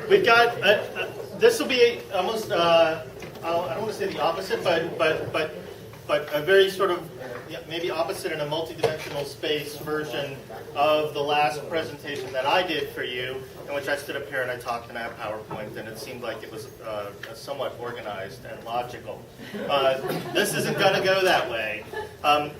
We've got, this will be almost, I don't want to say the opposite, but a very sort of, maybe opposite in a multidimensional space version of the last presentation that I did for you, in which I stood up here and I talked and I have PowerPoint, and it seemed like it was somewhat organized and logical. This isn't going to go that way.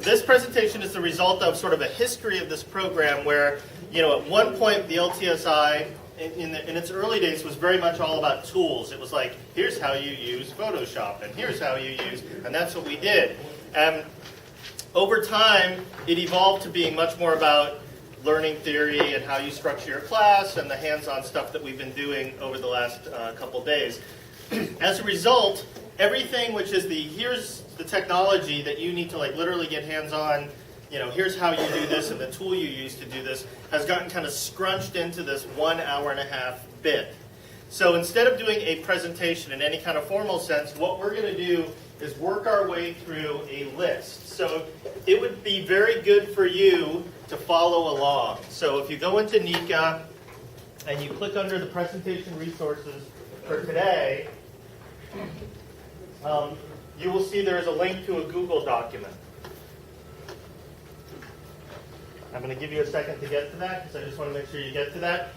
This presentation is the result of sort of a history of this program where, at one point the LTSI, in its early days, was very much all about tools. It was like, here's how you use Photoshop, and here's how you use, and that's what we did. And over time, it evolved to being much more about learning theory and how you structure your class and the hands-on stuff that we've been doing over the last couple days. As a result, everything which is here's the technology that you need to literally get hands-on, here's how you do this and the tool you use to do this, has gotten kind of scrunched into this 1 hour and a half bit. So instead of doing a presentation in any kind of formal sense, what we're going to do is work our way through a list. So it would be very good for you to follow along. So if you go into Nika and you click under the presentation resources for today, you will see there is a link to a Google document. I'm going to give you a second to get to that because I just want to make sure you get to that.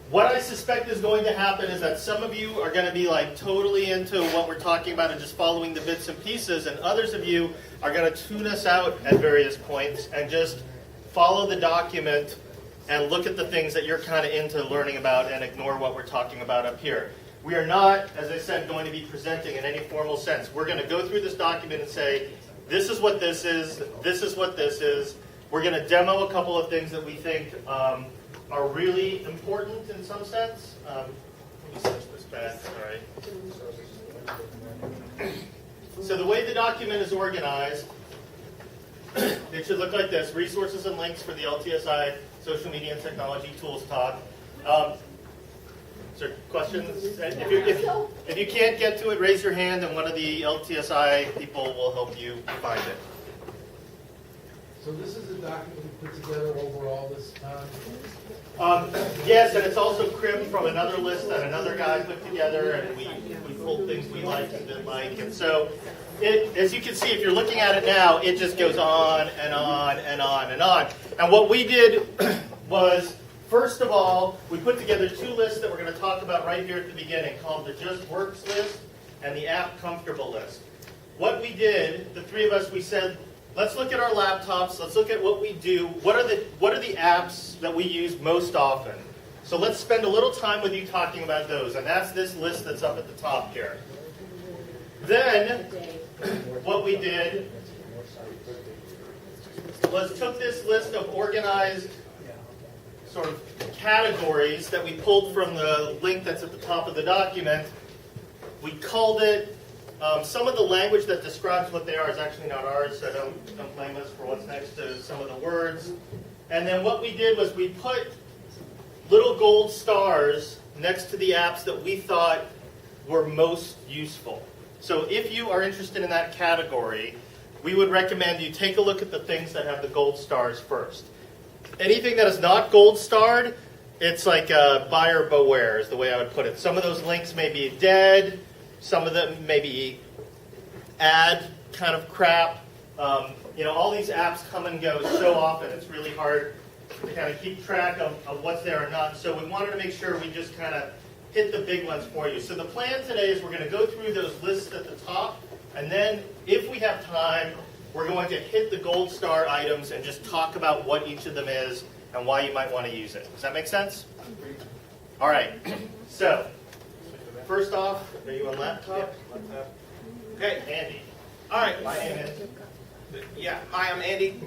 What I suspect is going to happen is that some of you are going to be totally into what we're talking about and just following the bits and pieces, and others of you are going to tune us out at various points and just follow the document and look at the things that you're kind of into learning about and ignore what we're talking about up here. We are not, as I said, going to be presenting in any formal sense. We're going to go through this document and say, this is what this is what this is. We're going to demo a couple of things that we think are really important in some sense. Let me switch this back, sorry. So the way the document is organized, it should look like this: resources and links for the LTSI Social Media and Technology Tools talk. Is there questions? If you can't get to it, raise your hand and one of the LTSI people will help you find it. So this is a document we put together overall this time? Yes, and it's also cribbed from another list that another guy put together, and we pulled things we liked and didn't like. And so, as you can see, if you're looking at it now, it just goes on and on and on and on. And what we did was, first of all, we put together two lists that we're going to talk about right here at the beginning, called the Just Works list and the App Comfortable list. What we did, the three of us, we said, let's look at our laptops. Let's look at what we do. What are the apps that we use most often? So let's spend a little time with you talking about those. And that's this list that's up at the top here. Then, what we did was took this list of organized sort of categories that we pulled from the link that's at the top of the document. We called it. Some of the language that describes what they are is actually not ours, so don't blame us for what's next to some of the words. And then what we did was we put little gold stars next to the apps that we thought were most useful. So if you are interested in that category, we would recommend you take a look at the things that have the gold stars first. Anything that is not gold starred, it's like buyer beware is the way I would put it. Some of those links may be dead. Some of them maybe ad kind of crap. All these apps come and go so often, it's really hard to kind of keep track of what's there or not. So we wanted to make sure we just kind of hit the big ones for you. So the plan today is we're going to go through those lists at the top, and then if we have time, we're going to hit the gold star items and just talk about what each of them is and why you might want to use it. Does that make sense? All right. So first off, are you on laptop? Okay. Andy. All right. My name is. Yeah. Hi, I'm Andy.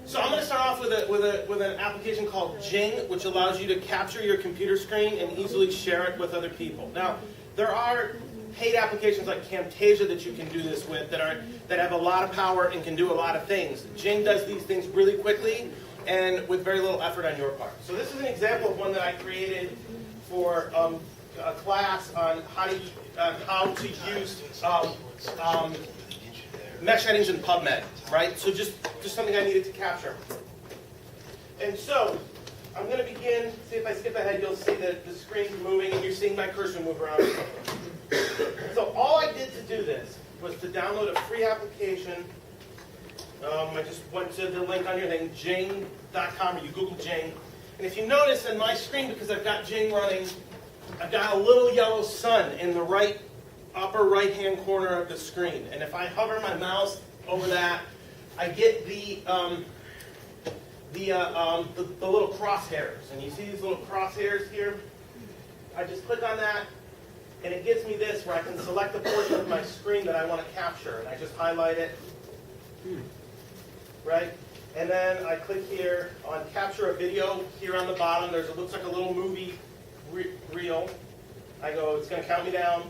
So I'm going to start off with an application called Jing, which allows you to capture your computer screen and easily share it with other people. Now, there are paid applications like Camtasia that you can do this with that have a lot of power and can do a lot of things. Jing does these things really quickly and with very little effort on your part. So this is an example of one that I created for a class on how to use mesh headings in PubMed, right? So just something I needed to capture. And so I'm going to begin. See if I skip ahead, you'll see that the screen's moving and you're seeing my cursor move around. So all I did to do this was to download a free application. I just went to the link on your thing, jing.com, or you Google Jing. And if you notice in my screen, because I've got Jing running, I've got a little yellow sun in the right upper right-hand corner of the screen. And if I hover my mouse over that, I get the little crosshairs. And you see these little crosshairs here? I just click on that, and it gives me this where I can select the portion of my screen that I want to capture. And I just highlight it. Right? And then I click here on capture a video. Here on the bottom, it looks like a little movie reel. I go, it's going to count me down.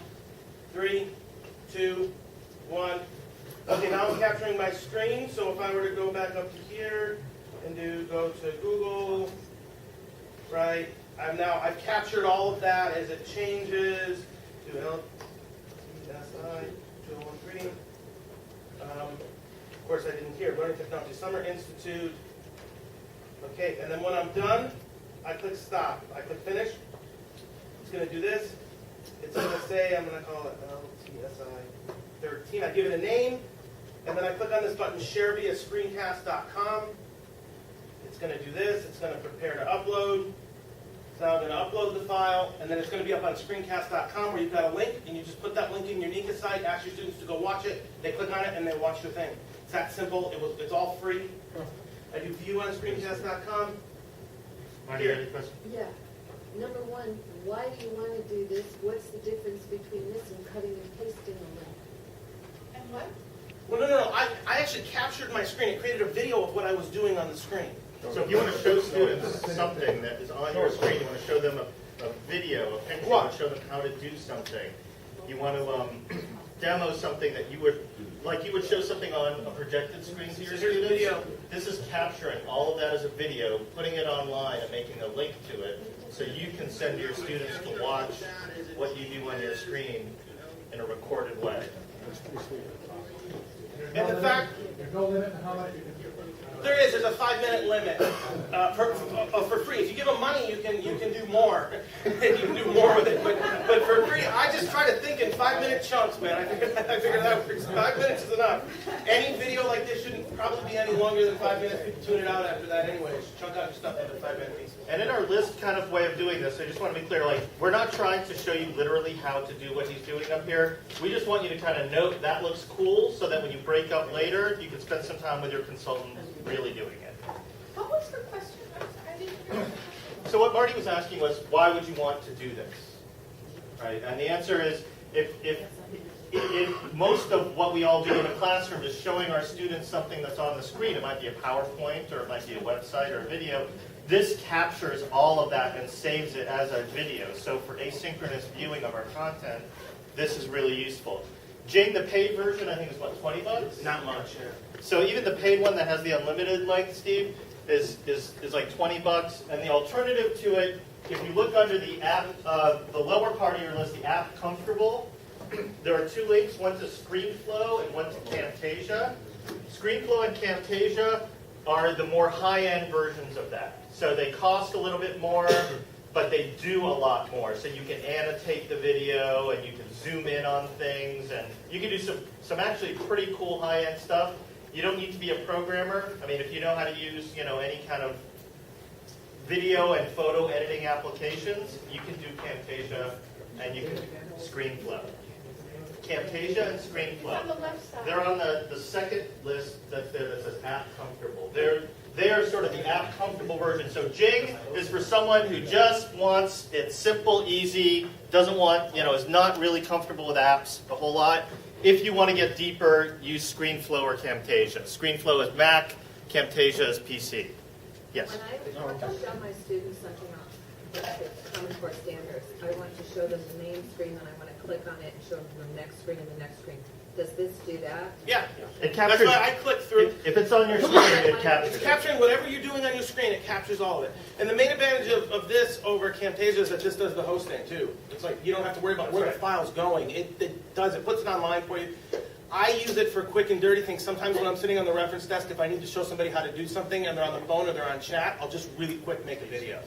3, 2, 1. Okay, now I'm capturing my screen. So if I were to go back up to here and go to Google, right? I've captured all of that as it changes to LTSI 2013. Of course, I didn't hear. Learning Technology Summer Institute. Okay, and then when I'm done, I click stop. I click finish. It's going to do this. It's going to say, I'm going to call it LTSI 13. I give it a name, and then I click on this button, share via screencast.com. It's going to do this. It's going to prepare to upload. So I'm going to upload the file, and then it's going to be up on screencast.com where you've got a link, and you just put that link in your Nika site, ask your students to go watch it. They click on it, and they watch your thing. It's that simple. It's all free. I do view on screencast.com. Marty, any questions? Yeah. Number one, why do you want to do this? What's the difference between this and cutting and pasting a link? And what? Well, no. I actually captured my screen. It created a video of what I was doing on the screen. So if you want to show students something that is on your screen, you want to show them a video, a picture, you want to show them how to do something. You want to demo something that you would show something on a projected screen to your students. Video. This is capturing all of that as a video, putting it online and making a link to it so you can send your students to watch what you do on your screen in a recorded way. And in fact, There's no limit to how much you can do. there's a 5-minute limit for free. If you give them money, you can do more. You can do more with it. But for free, I just try to think in 5-minute chunks, man. I figured that works. 5 minutes is enough. Any video like this shouldn't probably be any longer than 5 minutes. People tune it out after that anyway. Just chunk out your stuff into 5-minute pieces. And in our list kind of way of doing this, I just want to be clear, we're not trying to show you literally how to do what he's doing up here. We just want you to kind of note that looks cool so that when you break up later, you can spend some time with your consultant really doing it. What was the question? I didn't hear. So what Marty was asking was, why would you want to do this? Right? And the answer is, if most of what we all do in a classroom is showing our students something that's on the screen, it might be a PowerPoint or it might be a website or a video, this captures all of that and saves it as a video. So for asynchronous viewing of our content, this is really useful. Jing, the paid version, I think is what, $20? Not much. So even the paid one that has the unlimited length, Steve, is like $20. And the alternative to it, if you look under the app, the lower part of your list, the app Comfortable, there are 2 links, one to ScreenFlow and one to Camtasia. ScreenFlow and Camtasia are the more high-end versions of that. So they cost a little bit more, but they do a lot more. So you can annotate the video, and you can zoom in on things, and you can do some actually pretty cool high-end stuff. You don't need to be a programmer. I mean, if you know how to use, any kind of video and photo editing applications, you can do Camtasia and you can ScreenFlow. Camtasia and ScreenFlow. On the left side. They're on the second list that's there that says App Comfortable. They are sort of the App Comfortable version. So Jing is for someone who just wants it simple, easy, doesn't want, is not really comfortable with apps a whole lot. If you want to get deeper, use ScreenFlow or Camtasia. ScreenFlow is Mac, Camtasia is PC. Yes? When I show my students something on the Common Core standards, I want to show them the main screen, and I want to click on it and show them the next screen and the next screen. Does this do that? Yeah. It That's captures, why I click through. if it's on your screen, it captures It's it. capturing whatever you're doing on your screen. It captures all of it. And the main advantage of this over Camtasia is that this does the hosting too. It's like you don't have to worry about where the file's going. It does. It puts it online for you. I use it for quick and dirty things. Sometimes when I'm sitting on the reference desk, if I need to show somebody how to do something and they're on the phone or they're on chat, I'll just really quick make a video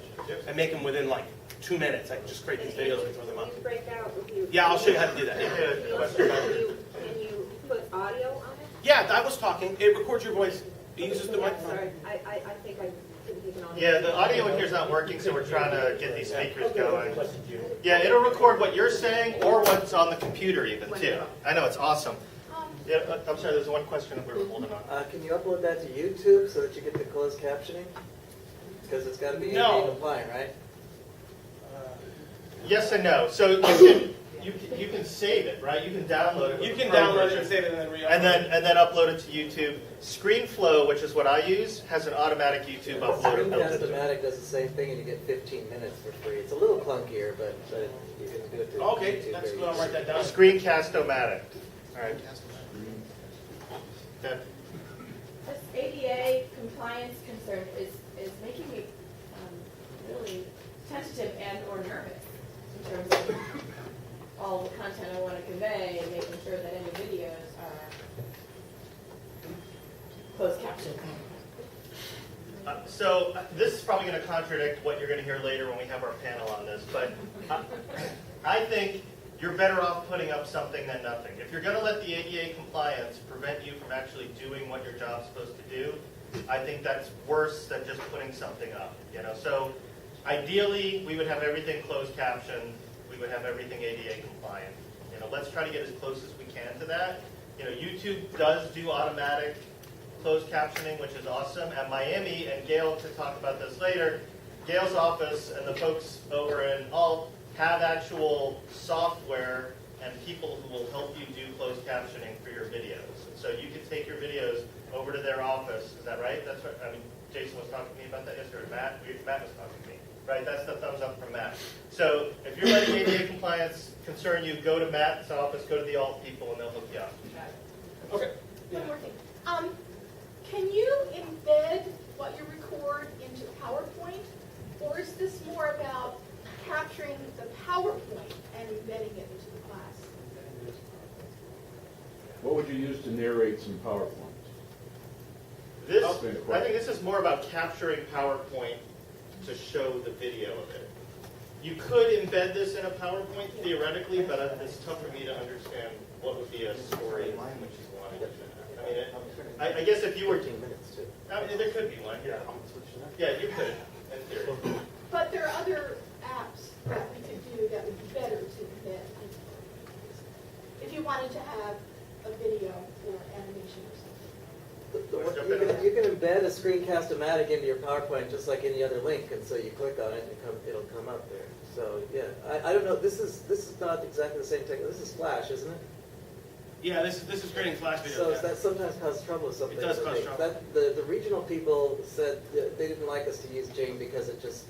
and make them within like 2 minutes. I can just create these videos and throw them up. Can you break out with you? Yeah, I'll show you how to do that. Yeah. Can you put audio on it? Yeah, I was talking. It records your voice. It uses the Yeah, microphone. sorry, I think I didn't take an audio. Yeah, the audio in here is not working, so we're trying to get these speakers going. Yeah, it'll record what you're saying or what's on the computer even, too. I know, it's awesome. Yeah, I'm sorry, there's one question that we were holding on. Can you upload that to YouTube so that you get the closed captioning? Because it's got to be No. ADA compliant, right? Yes and no. So you can save it, right? You can download it. You with can the Pro download it version. and save it and then re-upload And then upload it to YouTube. ScreenFlow, which is what I use, has an automatic YouTube upload built into it. Screencast-O-Matic does the same thing, and you get 15 minutes for free. It's a little clunkier, but you can do it through Okay, YouTube. that's very good. I'll write that down. Screencast-O-Matic. All right. Okay. This ADA compliance concern is making me really tentative and or nervous in terms of all the content I want to convey and making sure that any videos are closed captioned. So this is probably going to contradict what you're going to hear later when we have our panel on this, but I think you're better off putting up something than nothing. If you're going to let the ADA compliance prevent you from actually doing what your job's supposed to do, I think that's worse than just putting something up. So ideally, we would have everything closed captioned. We would have everything ADA compliant. Let's try to get as close as we can to that. YouTube does do automatic closed captioning, which is awesome. At Miami, and Gail can talk about this later, Gail's office and the folks over in Alt have actual software and people who will help you do closed captioning for your videos. And so you can take your videos over to their office. Is that right? That's right. I mean, Jason was talking to me about that yesterday. Matt was talking to me. Right? That's the thumbs up from Matt. So if you're letting ADA compliance concern you, go to Matt's office, go to the Alt people, and they'll hook you up. Okay. One more thing. Can you embed what you record into PowerPoint? Or is this more about capturing the PowerPoint and embedding it into the class? What would you use to narrate some PowerPoint? I think this is more about capturing PowerPoint to show the video of it. You could embed this in a PowerPoint theoretically, but it's tough for me to understand what would be a story in which you wanted to. I mean, I guess if you were, 15 minutes, too. I mean, there could be one. Yeah, you could, in theory. But there are other apps that we could do that would be better to embed. If you wanted to have a video or animation or something. You can embed a Screencast-O-Matic into your PowerPoint just like any other link, and so you click on it and it'll come up there. So yeah, I don't know. This is not exactly the same technology. This is Flash, isn't it? Yeah, this is creating Flash videos. So yeah. that sometimes causes trouble with something. It does cause trouble. The regional people said that they didn't like us to use Jing because it's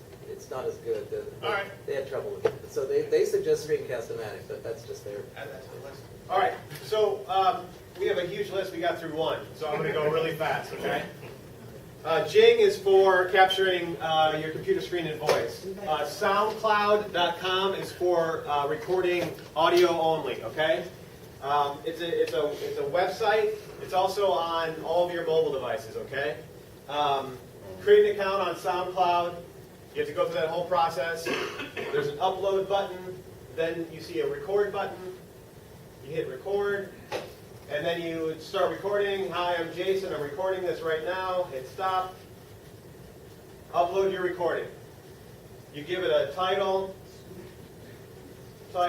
not as good. All right. They had trouble with it. So they suggest Screencast-O-Matic, but that's just their. Add that to the list. All right, so we have a huge list. We got through one, so I'm going to go really fast, okay? Jing is for capturing your computer screen and voice. SoundCloud.com is for recording audio only, okay? It's a website. It's also on all of your mobile devices, okay? Create an account on SoundCloud. You have to go through that whole process. There's an upload button. Then you see a record button. You hit record, and then you start recording. Hi, I'm Jason. I'm recording this right now. Hit stop. Upload your recording. You give it a title. You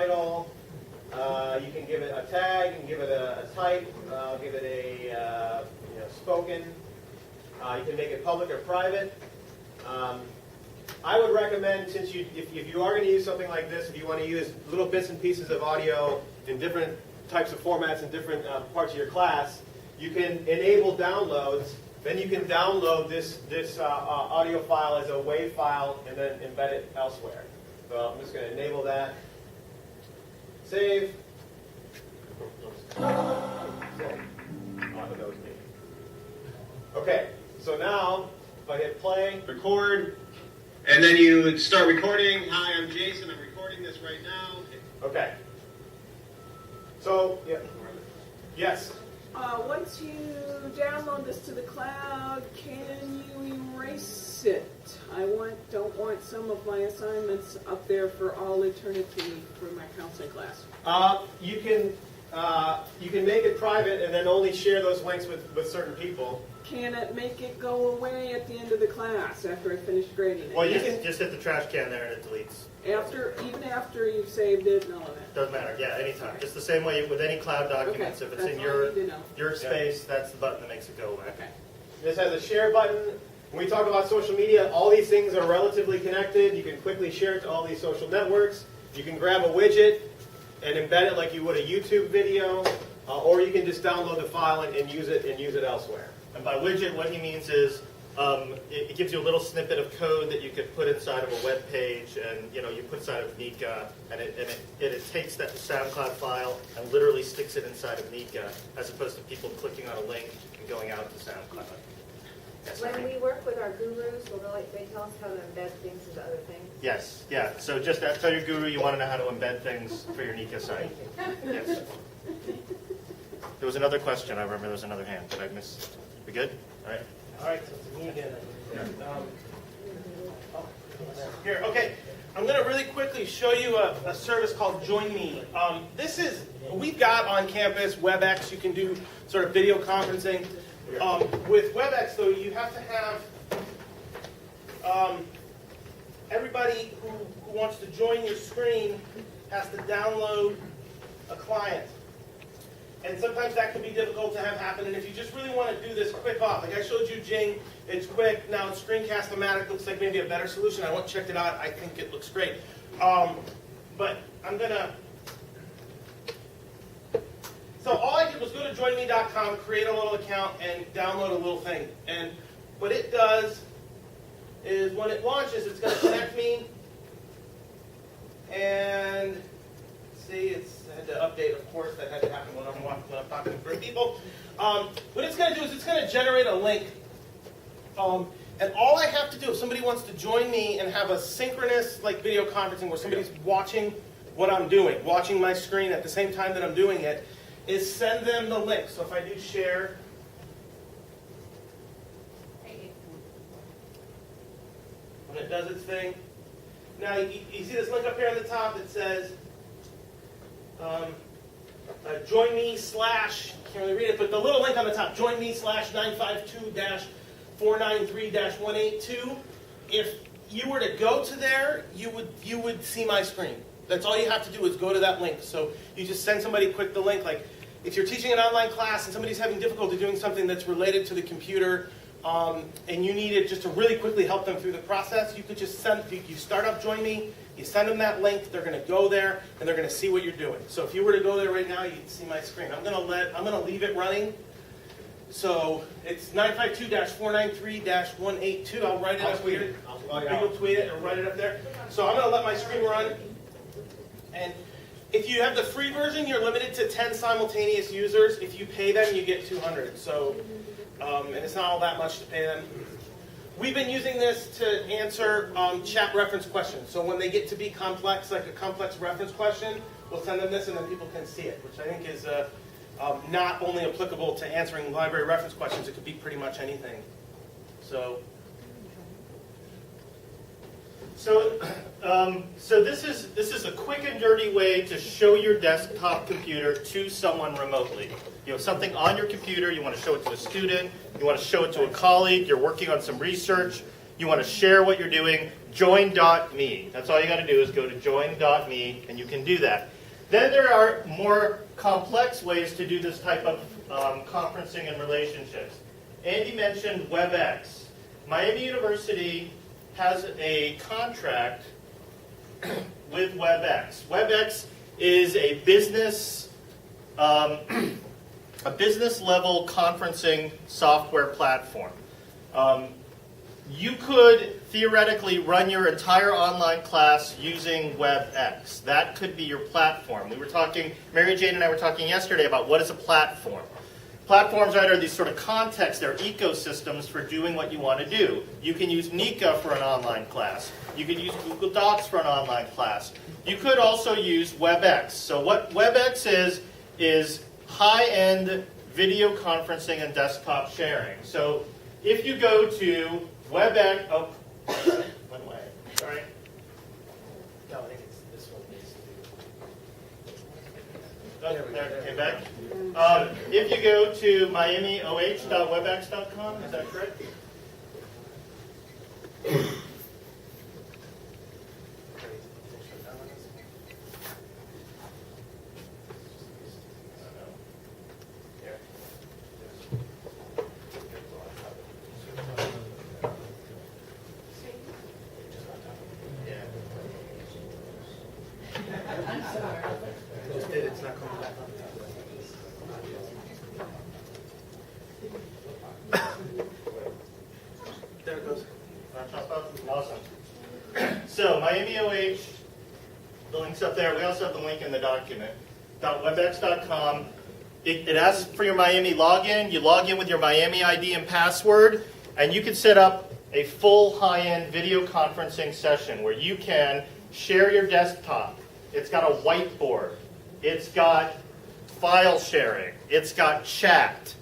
can give it a tag. You can give it a type. Give it a spoken. You can make it public or private. I would recommend, since if you are going to use something like this, if you want to use little bits and pieces of audio in different types of formats in different parts of your class, you can enable downloads. Then you can download this audio file as a WAV file and then embed it elsewhere. So I'm just going to enable that. Save. Okay, so now if I hit play, record, and then you would start recording. Hi, I'm Jason. I'm recording this right now. Okay. So, yeah. Yes. Once you download this to the cloud, can you erase it? I don't want some of my assignments up there for all eternity for my counseling class. You can make it private and then only share those links with certain people. Can it make it go away at the end of the class after I finish grading it? Well, you can just hit the trash can there and it deletes. Even after you've saved it and all of that. Doesn't matter. Yeah, anytime. Just the same way with any cloud documents. Okay, If it's that's in all I need to know. your space, that's the button that makes it go away. Okay. This has a share button. When we talk about social media, all these things are relatively connected. You can quickly share it to all these social networks. You can grab a widget and embed it like you would a YouTube video, or you can just download the file and use it elsewhere. And by widget, what he means is it gives you a little snippet of code that you could put inside of a web page, and you put inside of Nika, and it takes that SoundCloud file and literally sticks it inside of Nika, as opposed to people clicking on a link and going out to SoundCloud. Yes, When sorry. we work with our gurus, will they tell us how to embed things into other things? Yes, yeah. So just tell your guru you want to know how to embed things for your Nika site. Yes. There was another question. I remember there was another hand. Did I miss? We good? All right. All right, so it's me again. Here, okay. I'm going to really quickly show you a service called Join Me. We've got on campus WebEx. You can do sort of video conferencing. With WebEx, though, you have to have everybody who wants to join your screen has to download a client. And sometimes that can be difficult to have happen. And if you just really want to do this quick off, like I showed you Jing, it's quick. Now Screencast-O-Matic looks like maybe a better solution. I won't check it out. I think it looks great. But I'm going to... So all I did was go to joinme.com, create a little account, and download a little thing. And what it does is when it launches, it's going to connect me. And see, I had to update, of course. That had to happen when I'm talking to three people. What it's going to do is it's going to generate a link. And all I have to do, if somebody wants to join me and have a synchronous video conferencing where somebody's watching what I'm doing, watching my screen at the same time that I'm doing it, is send them the link. So if I do share, when it does its thing, now you see this link up here on the top that says, join me / can't really read it, but the little link on the top, join me / 952-493-182. If you were to go to there, you would see my screen. That's all you have to do is go to that link. So you just send somebody quick the link. Like if you're teaching an online class and somebody's having difficulty doing something that's related to the computer, and you needed just to really quickly help them through the process, you could just you start up Join Me, you send them that link, they're going to go there, and they're going to see what you're doing. So if you were to go there right now, you'd see my screen. I'm going to leave it running. So it's 952-493-182. I'll write it up here. I'll tweet it or write it up there. So I'm going to let my screen run. And if you have the free version, you're limited to 10 simultaneous users. If you pay them, you get 200. So, and it's not all that much to pay them. We've been using this to answer chat reference questions. So when they get to be complex, like a complex reference question, we'll send them this and then people can see it, which I think is not only applicable to answering library reference questions, it could be pretty much anything. So this is a quick and dirty way to show your desktop computer to someone remotely. You have something on your computer, you want to show it to a student, you want to show it to a colleague, you're working on some research, you want to share what you're doing, join.me. That's all you got to do is go to join.me and you can do that. Then there are more complex ways to do this type of conferencing and relationships. Andy mentioned WebEx. Miami University has a contract with WebEx. WebEx is a business level conferencing software platform. You could theoretically run your entire online class using WebEx. That could be your platform. We were talking, Mary Jane and I were talking yesterday about what is a platform. Platforms, right, are these sort of contexts, they're ecosystems for doing what you want to do. You can use Nika for an online class. You could use Google Docs for an online class. You could also use WebEx. So what WebEx is high-end video conferencing and desktop sharing. So if you go to WebEx, oh, one way, sorry. No, I think it's this one needs to Oh, there it came back. If you go to miamioh.webex.com, is that correct? I'm sorry. It's not coming back There it goes. Awesome. So Miami OH, the link's up there. We also have the link in the document. .webex.com. It asks for your Miami login. You log in with your Miami ID and password, and you can set up a full high-end video conferencing session where you can share your desktop. It's got a whiteboard. It's got file sharing. It's got chat.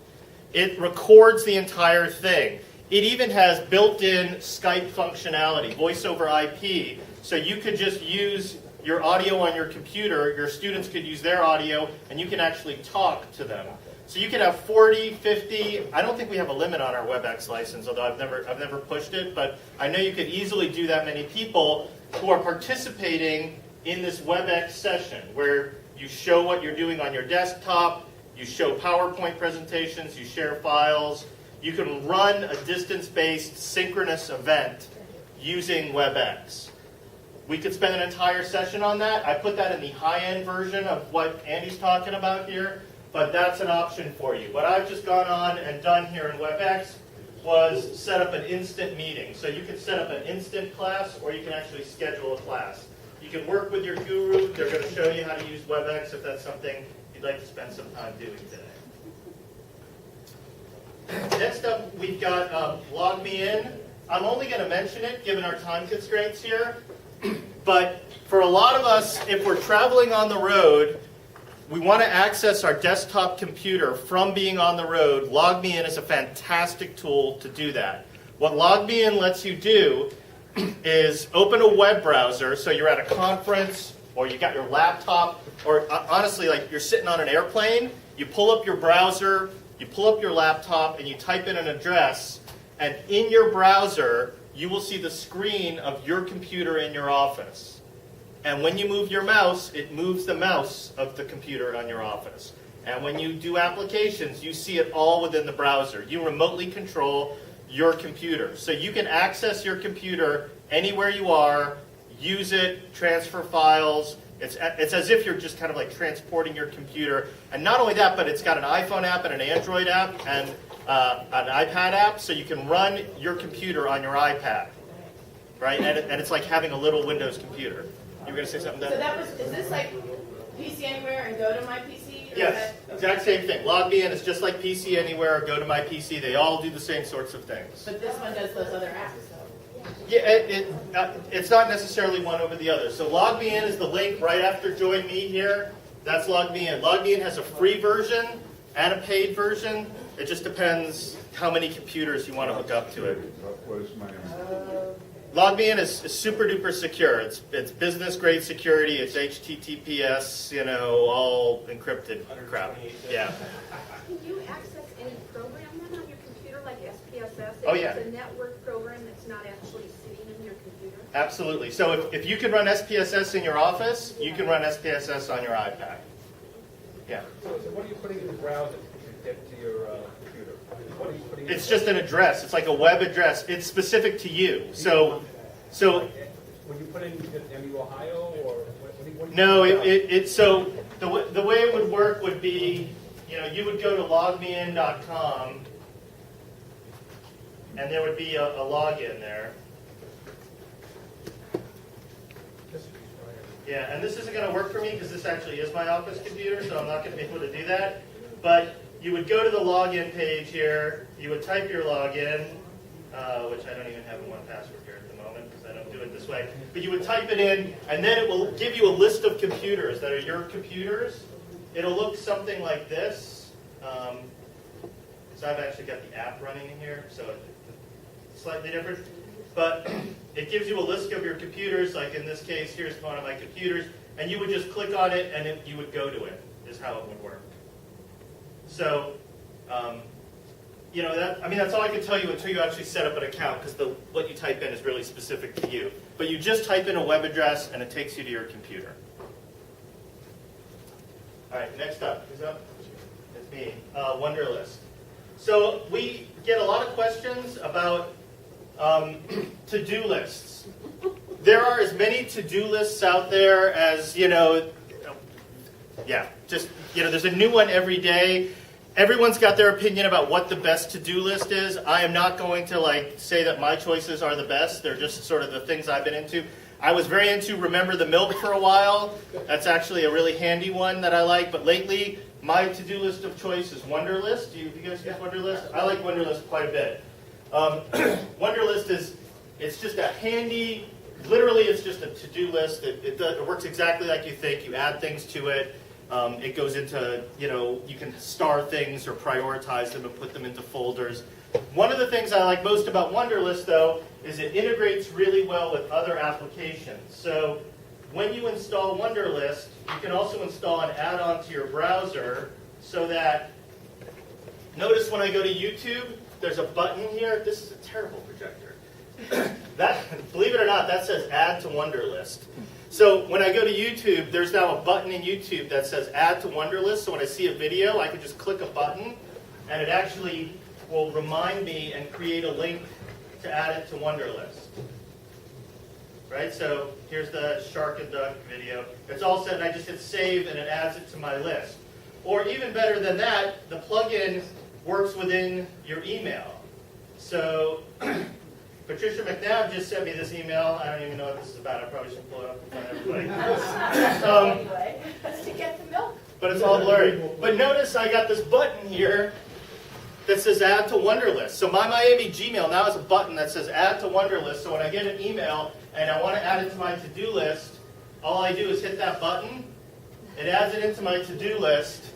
It records the entire thing. It even has built-in Skype functionality, voice over IP, so you could just use your audio on your computer, your students could use their audio, and you can actually talk to them. So you could have 40, 50, I don't think we have a limit on our WebEx license, although I've never pushed it, but I know you could easily do that many people who are participating in this WebEx session, where you show what you're doing on your desktop, you show PowerPoint presentations, you share files. You can run a distance-based synchronous event using WebEx. We could spend an entire session on that. I put that in the high-end version of what Andy's talking about here, but that's an option for you. What I've just gone on and done here in WebEx was set up an instant meeting. So you can set up an instant class, or you can actually schedule a class. You can work with your guru. They're going to show you how to use WebEx if that's something you'd like to spend some time doing today. Next up, we've got Log Me In. I'm only going to mention it given our time constraints here, but for a lot of us, if we're traveling on the road, we want to access our desktop computer from being on the road. Log Me In is a fantastic tool to do that. What Log Me In lets you do is open a web browser, so you're at a conference, or you got your laptop, or honestly, like you're sitting on an airplane, you pull up your browser, you pull up your laptop, and you type in an address, and in your browser, you will see the screen of your computer in your office. And when you move your mouse, it moves the mouse of the computer on your office. And when you do applications, you see it all within the browser. You remotely control your computer. So you can access your computer anywhere you are, use it, transfer files. It's as if you're just kind of like transporting your computer. And not only that, but it's got an iPhone app and an Android app and an iPad app, so you can run your computer on your iPad, right? And it's like having a little Windows computer. You were going to say something, Dan? So is this like PC Anywhere and Go to My PC? Yes, exact same thing. Log Me In is just like PC Anywhere or Go to My PC. They all do the same sorts of things. But this one does those other apps, though. Yeah, it's not necessarily one over the other. So Log Me In is the link right after Join Me here. That's Log Me In. Log Me In has a free version and a paid version. It just depends how many computers you want to hook up to it. What is my name? Log Me In is super duper secure. It's business grade security. It's HTTPS, all encrypted crap. Yeah. Can you access any program then on your computer, like SPSS? Oh, yeah. If it's a network program that's not actually sitting in your computer? Absolutely. So if you can run SPSS in your office, you can run SPSS on your iPad. Yeah. So what are you putting in the browser to get to your computer? What are you putting It's just an address. It's like a web address. It's specific to you. So when you put in MU Ohio or what no, so the way it would work would be, you would go to logmein.com, and there would be a login there. Yeah, and this isn't going to work for me because this actually is my office computer, so I'm not going to be able to do that. But you would go to the login page here. You would type your login, which I don't even have in 1Password here at the moment because I don't do it this way. But you would type it in, and then it will give you a list of computers that are your computers. it'll look something like this. So I've actually got the app running in here, so it's slightly different. But it gives you a list of your computers, like in this case, here's one of my computers, and you would just click on it and you would go to it, is how it would work. So, you know, that's all I can tell you until you actually set up an account, because what you type in is really specific to you. But you just type in a web address and it takes you to your computer. All right, next up. Who's up? It's me. Wunderlist. So we get a lot of questions about to-do lists. There are as many to-do lists out there as, there's a new one every day. Everyone's got their opinion about what the best to-do list is. I am not going to say that my choices are the best. They're just sort of the things I've been into. I was very into Remember the Milk for a while. That's actually a really handy one that I like. But lately, my to-do list of choice is Wunderlist. Do you guys use Wunderlist? I like Wunderlist quite a bit. Wunderlist it's just a handy, literally it's just a to-do list. It works exactly like you think. You add things to it. It goes into, you can star things or prioritize them and put them into folders. One of the things I like most about Wunderlist, though, is it integrates really well with other applications. So when you install Wunderlist, you can also install an add-on to your browser so that, notice when I go to YouTube, there's a button here. This is a terrible projector. Believe it or not, that says Add to Wunderlist. So when I go to YouTube, there's now a button in YouTube that says Add to Wunderlist. So when I see a video, I can just click a button, and it actually will remind me and create a link to add it to Wunderlist. Right? So here's the shark and duck video. It's all set, and I just hit save, and it adds it to my list. Or even better than that, the plugin works within your email. So Patricia McNabb just sent me this email. I don't even know what this is about. I probably should pull it up in front of everybody. Anyway, that's to get the milk. But it's all blurry. But notice I got this button here that says Add to Wunderlist. So my Miami Gmail now has a button that says Add to Wunderlist. So when I get an email and I want to add it to my to-do list, all I do is hit that button. It adds it into my to-do list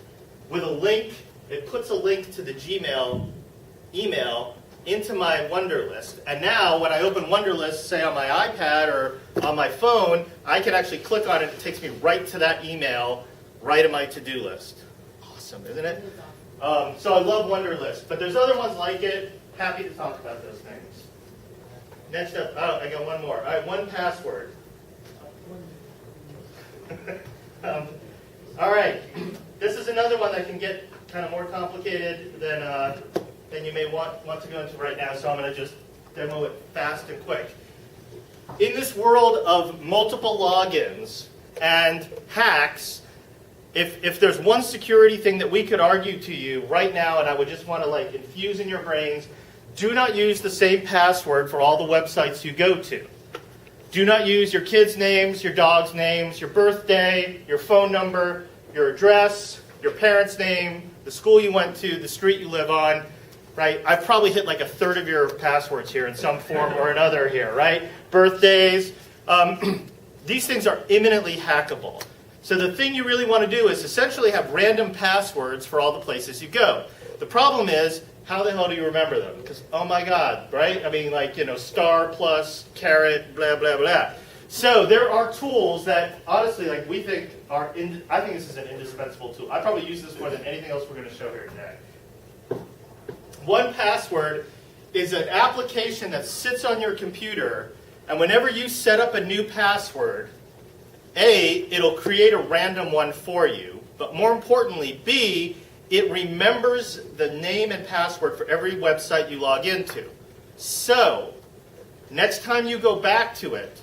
with a link. It puts a link to the Gmail email into my Wunderlist. And now when I open Wunderlist, say on my iPad or on my phone, I can actually click on it. It takes me right to that email, right in my to-do list. Awesome, isn't it? So I love Wunderlist. But there's other ones like it. Happy to talk about those things. Next up, I got one more. All right, 1Password. All right, this is another one that can get kind of more complicated than you may want to go into right now, so I'm going to just demo it fast and quick. In this world of multiple logins and hacks, if there's one security thing that we could argue to you right now, and I would just want to infuse in your brains, do not use the same password for all the websites you go to. Do not use your kids' names, your dog's names, your birthday, your phone number, your address, your parents' name, the school you went to, the street you live on, right? I've probably hit a third of your passwords here in some form or another here, right? Birthdays. These things are imminently hackable. So the thing you really want to do is essentially have random passwords for all the places you go. The problem is, how the hell do you remember them? Because, oh my God, right? I mean, star plus, caret, blah, blah, blah. So there are tools that, honestly, we think are, I think this is an indispensable tool. I probably use this more than anything else we're going to show here today. 1Password is an application that sits on your computer, and whenever you set up a new password, A, it'll create a random one for you, but more importantly, B, it remembers the name and password for every website you log into. So, next time you go back to it,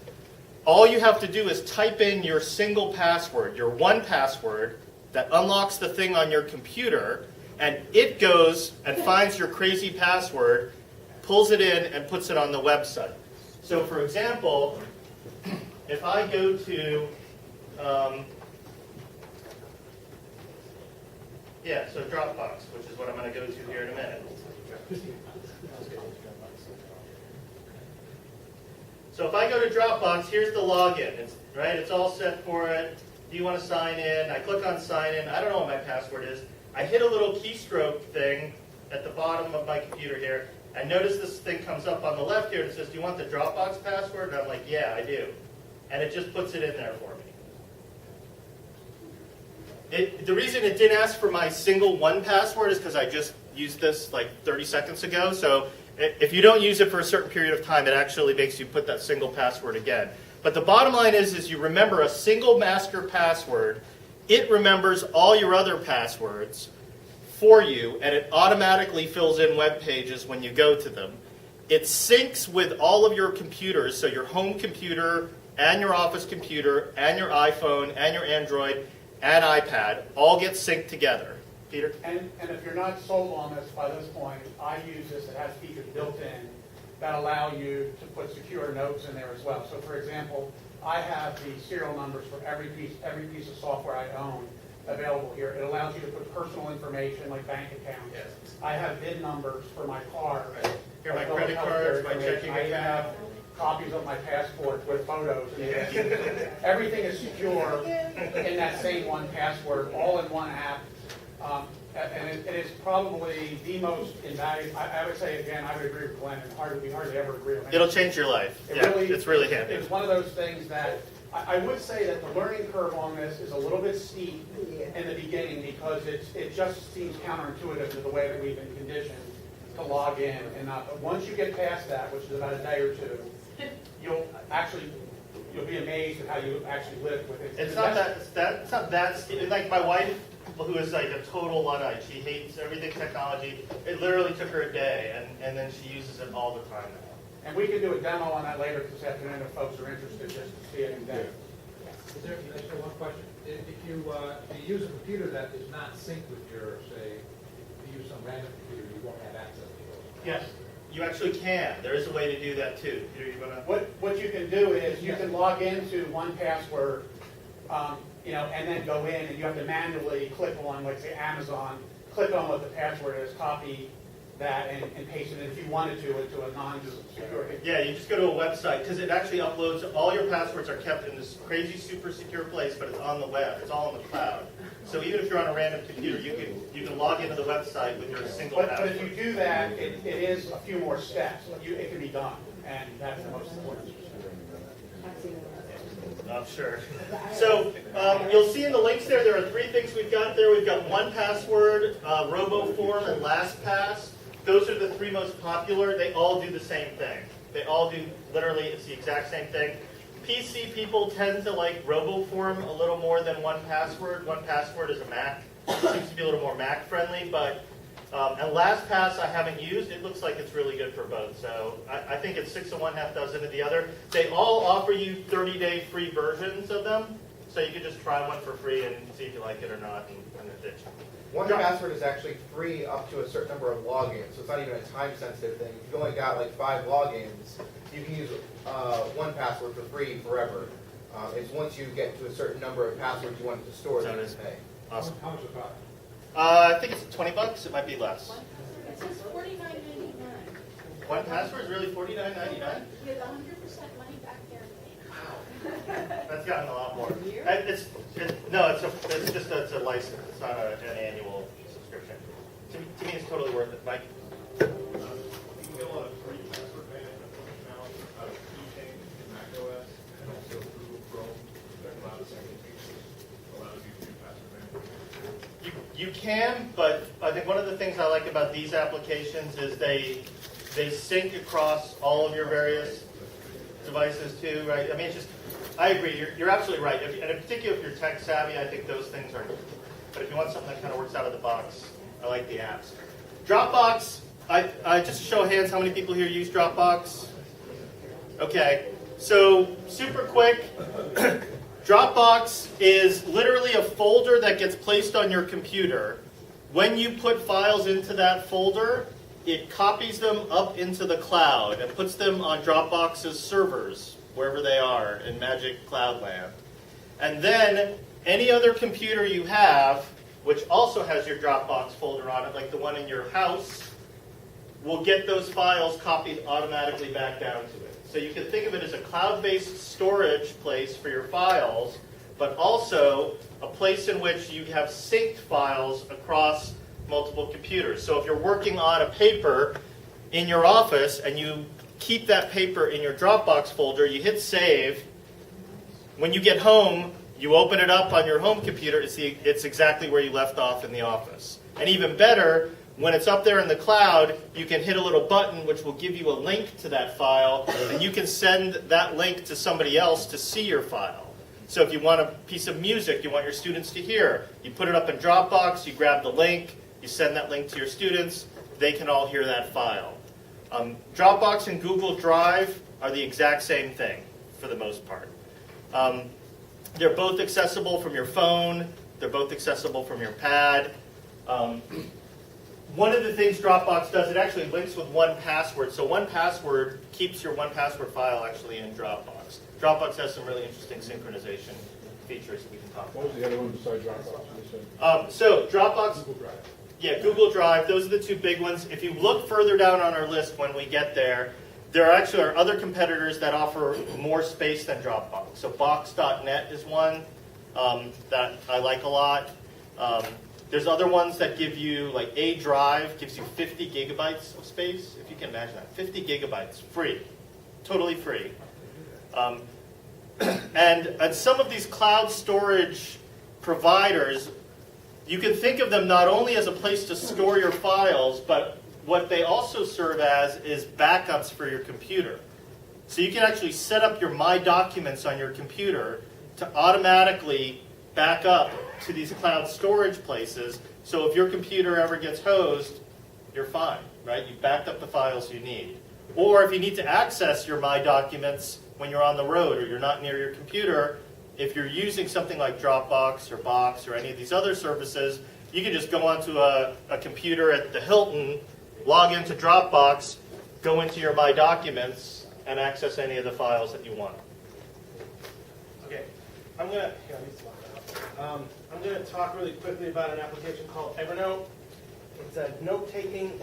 all you have to do is type in your single password, your 1Password, that unlocks the thing on your computer, and it goes and finds your crazy password, pulls it in, and puts it on the website. So for example, if I go to, so Dropbox, which is what I'm going to go to here in a minute. So if I go to Dropbox, here's the login. It's all set for it. do you want to sign in? I click on sign in. I don't know what my password is. I hit a little keystroke thing at the bottom of my computer here. I notice this thing comes up on the left here and it says, do you want the Dropbox password? And I'm like, yeah, I do. And it just puts it in there for me. The reason it didn't ask for my single one password is because I just used this like 30 seconds ago. So if you don't use it for a certain period of time, it actually makes you put that single password again. But the bottom line is you remember a single master password. It remembers all your other passwords for you, and it automatically fills in web pages when you go to them. It syncs with all of your computers, so your home computer and your office computer and your iPhone and your Android and iPad all get synced together. Peter? And if you're not sold on this by this point, I use this. It has features built in that allow you to put secure notes in there as well. So for example, I have the serial numbers for every piece of software I own available here. It allows you to put personal information like bank accounts. Yes. I have VIN numbers for my car. Here are my as well as credit cards, healthcare my checking information. I even have account. copies of my passport with photos. Everything is secure in that same one password, all in one app. And it is probably the most invaluable. I would say, again, I would agree with Glenn, and we hardly ever agree on anything. It'll change your life. It's really handy. It's one of those things that I would say that the learning curve on this is a little bit steep in the beginning because it just seems counterintuitive to the way that we've been conditioned to log in and not. But once you get past that, which is about a day or two, you'll be amazed at how you actually live with it. It's not that like my wife, who is like a total Luddite. She hates everything technology. It literally took her a day, and then she uses it all the time now. And we can do a demo on that later this afternoon if folks are interested, just to see it in depth. Is there, I just have one question. If you use a computer that is not synced with your, say, if you use some random computer, you won't have access to those. Yes, you actually can. There is a way to do that too. Peter, you wanna? What you can do is you can log into one password, and then go in, and you have to manually click on, like say Amazon, click on what the password is, copy that, and paste it in if you wanted to into a non-secure. Yeah, you just go to a website because it actually uploads. All your passwords are kept in this crazy, super secure place, but it's on the web. It's all in the cloud. So even if you're on a random computer, you can log into the website with your single But password. if you do that, it is a few more steps. It can be done, and that's the most important. I'm sure. So you'll see in the links there are 3 things we've got there. We've got 1Password, RoboForm, and LastPass. Those are the 3 most popular. They all do the same thing. They all do, literally, it's the exact same thing. PC people tend to like RoboForm a little more than 1Password. 1Password is a Mac. It seems to be a little more Mac friendly, but and LastPass I haven't used. It looks like it's really good for both. So I think it's 6 of one, half dozen of the other. They all offer you 30-day free versions of them, so you can just try one for free and see if you like it or not, and then ditch. 1Password is actually free up to a certain number of logins, so it's not even a time-sensitive thing. If you've only got like 5 logins, you can use 1Password for free forever. It's once you get to a certain number of passwords you want it to store that you can pay. Awesome. How much is it cost? I think it's $20. It might be less. It says $49.99. 1Password is really $49.99. With 100% money back guarantee. That's gotten a lot more. It's a license. It's not an annual subscription. To me, it's totally worth it. Mike? You can get a lot of free password management functionality out of keychain in macOS and also Google Chrome. That allows you to do password management. You can, but I think one of the things I like about these applications is they sync across all of your various devices too, right? I mean, I agree. You're absolutely right. And in particular, if you're tech savvy, I think those things are. But if you want something that kind of works out of the box, I like the apps. Dropbox. I just show of hands, how many people here use Dropbox? Okay. So super quick. Dropbox is literally a folder that gets placed on your computer. When you put files into that folder, it copies them up into the cloud and puts them on Dropbox's servers, wherever they are in Magic Cloud Land. And then any other computer you have, which also has your Dropbox folder on it, like the one in your house, will get those files copied automatically back down to it. So you can think of it as a cloud-based storage place for your files but also a place in which you have synced files across multiple computers. So if you're working on a paper in your office and you keep that paper in your Dropbox folder, you hit save. When you get home, you open it up on your home computer, it's exactly where you left off in the office. And even better, when it's up there in the cloud, you can hit a little button which will give you a link to that file, and you can send that link to somebody else to see your file. So if you want a piece of music you want your students to hear, you put it up in Dropbox, you grab the link, you send that link to your students, they can all hear that file. Dropbox and Google Drive are the exact same thing for the most part. They're both accessible from your phone, they're both accessible from your pad. One of the things Dropbox does, it actually links with 1Password. So 1Password keeps your 1Password file actually in Dropbox. Dropbox has some really interesting synchronization features that we can talk about. What was the other one besides Dropbox? You said? So Dropbox, Google Drive. yeah, Google Drive, those are the two big ones. If you look further down on our list when we get there, there actually are other competitors that offer more space than Dropbox. So Box.net is one that I like a lot. There's other ones that give you, like A Drive gives you 50 gigabytes of space, if you can imagine that. 50 gigabytes, free, totally free. And some of these cloud storage providers, you can think of them not only as a place to store your files, but what they also serve as is backups for your computer. So you can actually set up your My Documents on your computer to automatically back up to these cloud storage places. So if your computer ever gets hosed, you're fine, right? You've backed up the files you need. Or if you need to access your My Documents when you're on the road or you're not near your computer, if you're using something like Dropbox or Box or any of these other services, you can just go onto a computer at the Hilton, log into Dropbox, go into your My Documents, and access any of the files that you want. Okay, I'm gonna talk really quickly about an application called Evernote. It's a note-taking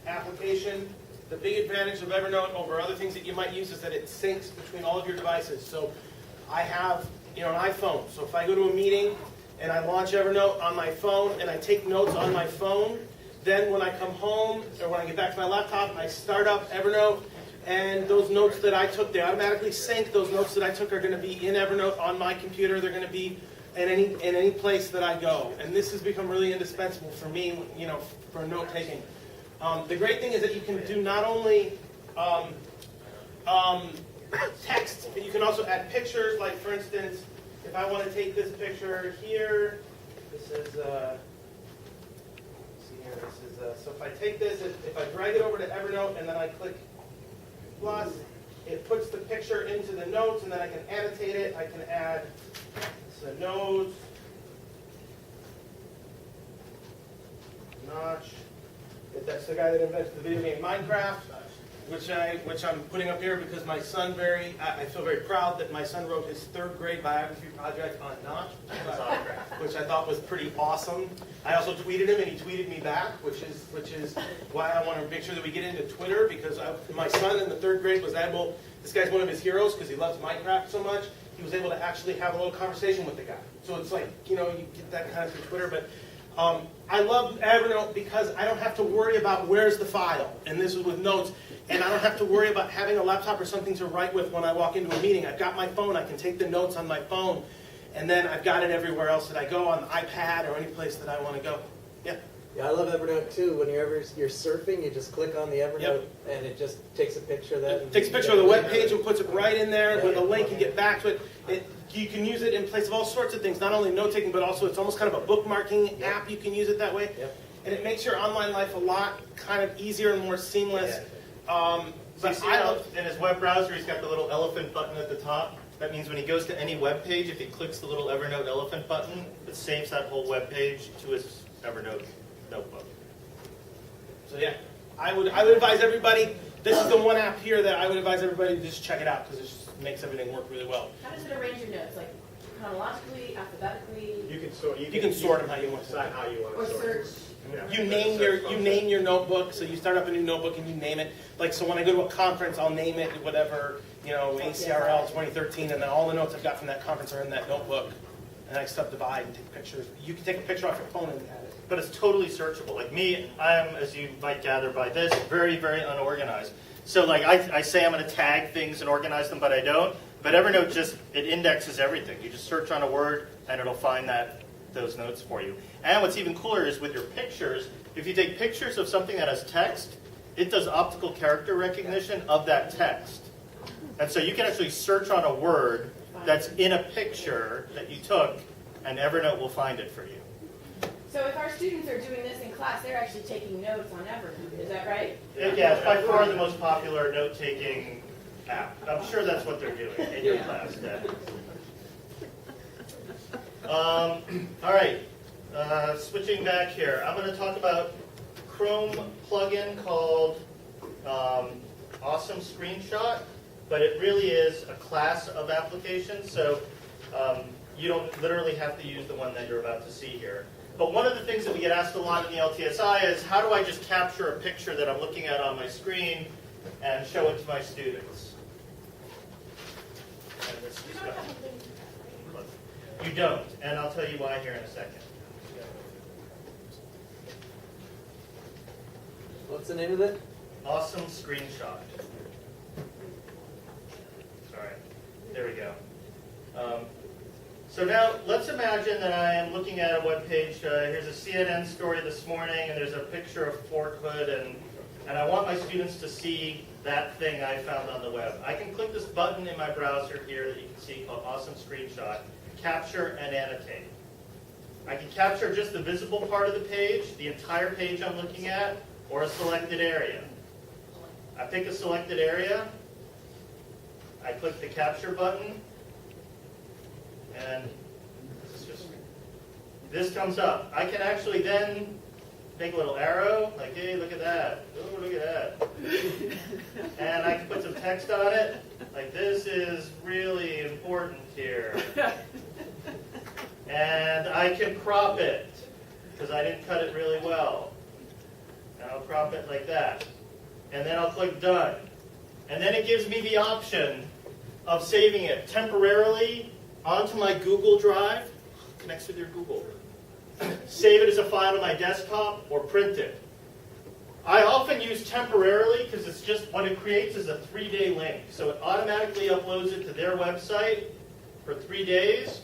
application. The big advantage of Evernote over other things that you might use is that it syncs between all of your devices. So I have an iPhone. So if I go to a meeting and I launch Evernote on my phone and I take notes on my phone, then when I come home or when I get back to my laptop, I start up Evernote, and those notes that I took, they automatically sync. Those notes that I took are going to be in Evernote on my computer. They're going to be in any place that I go. And this has become really indispensable for me, for note taking. The great thing is that you can do not only text, but you can also add pictures. Like for instance, if I want to take this picture here, this is so if I take this, if I drag it over to Evernote and then I click plus, it puts the picture into the notes, and then I can annotate it. I can add the notes, notch. That's the guy that invented the video game Minecraft, which I'm putting up here because my son I feel very proud that my son wrote his 3rd grade biography project on Notch, which I thought was pretty awesome. I also tweeted him and he tweeted me back, which is why I want to make sure that we get into Twitter, because my son in the 3rd grade was able, this guy's one of his heroes because he loves Minecraft so much, he was able to actually have a little conversation with the guy. So it's like, you get that kind of through Twitter, but I love Evernote because I don't have to worry about where's the file, and this is with notes, and I don't have to worry about having a laptop or something to write with when I walk into a meeting. I've got my phone, I can take the notes on my phone, and then I've got it everywhere else that I go, on the iPad or any place that I want to go. Yeah. Yeah, I love Evernote too. Whenever you're surfing, you just click on the Evernote, Yep. and it just takes a picture of that. It takes a picture of the web page and puts it right in there with a link. You get back to it. You can use it in place of all sorts of things, not only note-taking, but also it's almost kind of a bookmarking app. You can use it that way. Yep. And it makes your online life a lot kind of easier and more seamless. So you see how in his web browser he's got the little elephant button at the top? That means when he goes to any web page, if he clicks the little Evernote elephant button, it saves that whole web page to his Evernote notebook. So yeah, I would advise everybody, this is the one app here that I would advise everybody to just check it out, because it just makes everything work really well. How does it arrange your notes? Like chronologically, alphabetically? You can sort. You can sort them how you want to. Decide how you want Or to sort it. search? Yeah. You name your notebook, so you start up a new notebook and you name it. Like, so when I go to a conference, I'll name it whatever, ACRL 2013, and then all the notes I've got from that conference are in that notebook, and I subdivide and take pictures. You can take a picture off your phone and add it. But it's totally searchable. Like me, I'm, as you might gather by this, very, very unorganized. So like I say I'm going to tag things and organize them, but I don't. But Evernote just, it indexes everything. You just search on a word, and it'll find those notes for you. And what's even cooler is with your pictures, if you take pictures of something that has text, it does optical character recognition of that text. And so you can actually search on a word that's in a picture that you took, and Evernote will find it for you. So if our students are doing this in class, they're actually taking notes on Evernote, is that right? Yeah, it's by far the most popular note-taking app. I'm sure that's what they're doing in your class. Yeah. All right, switching back here. I'm going to talk about Chrome plugin called Awesome Screenshot, but it really is a class of applications, so you don't literally have to use the one that you're about to see here. But one of the things that we get asked a lot in the LTSI is, how do I just capture a picture that I'm looking at on my screen and show it to my students? And this is you don't, and I'll tell you why here in a second. What's the name of it? Awesome Screenshot. Sorry, there we go. So now let's imagine that I am looking at a web page. Here's a CNN story this morning, and there's a picture of Fort Hood, and I want my students to see that thing I found on the web. I can click this button in my browser here that you can see called Awesome Screenshot, capture and annotate. I can capture just the visible part of the page, the entire page I'm looking at, or a selected area. I pick a selected area, I click the capture button, and this comes up. I can actually then make a little arrow, like, hey, look at that. Oh, look at that. And I can put some text on it, like, this is really important here. And I can crop it, because I didn't cut it really well. And I'll crop it like that. And then I'll click done. And then it gives me the option of saving it temporarily onto my Google Drive. Connects with your Google. Save it as a file to my desktop, or print it. I often use temporarily because it's just, what it creates is a 3-day link. So it automatically uploads it to their website for 3 days.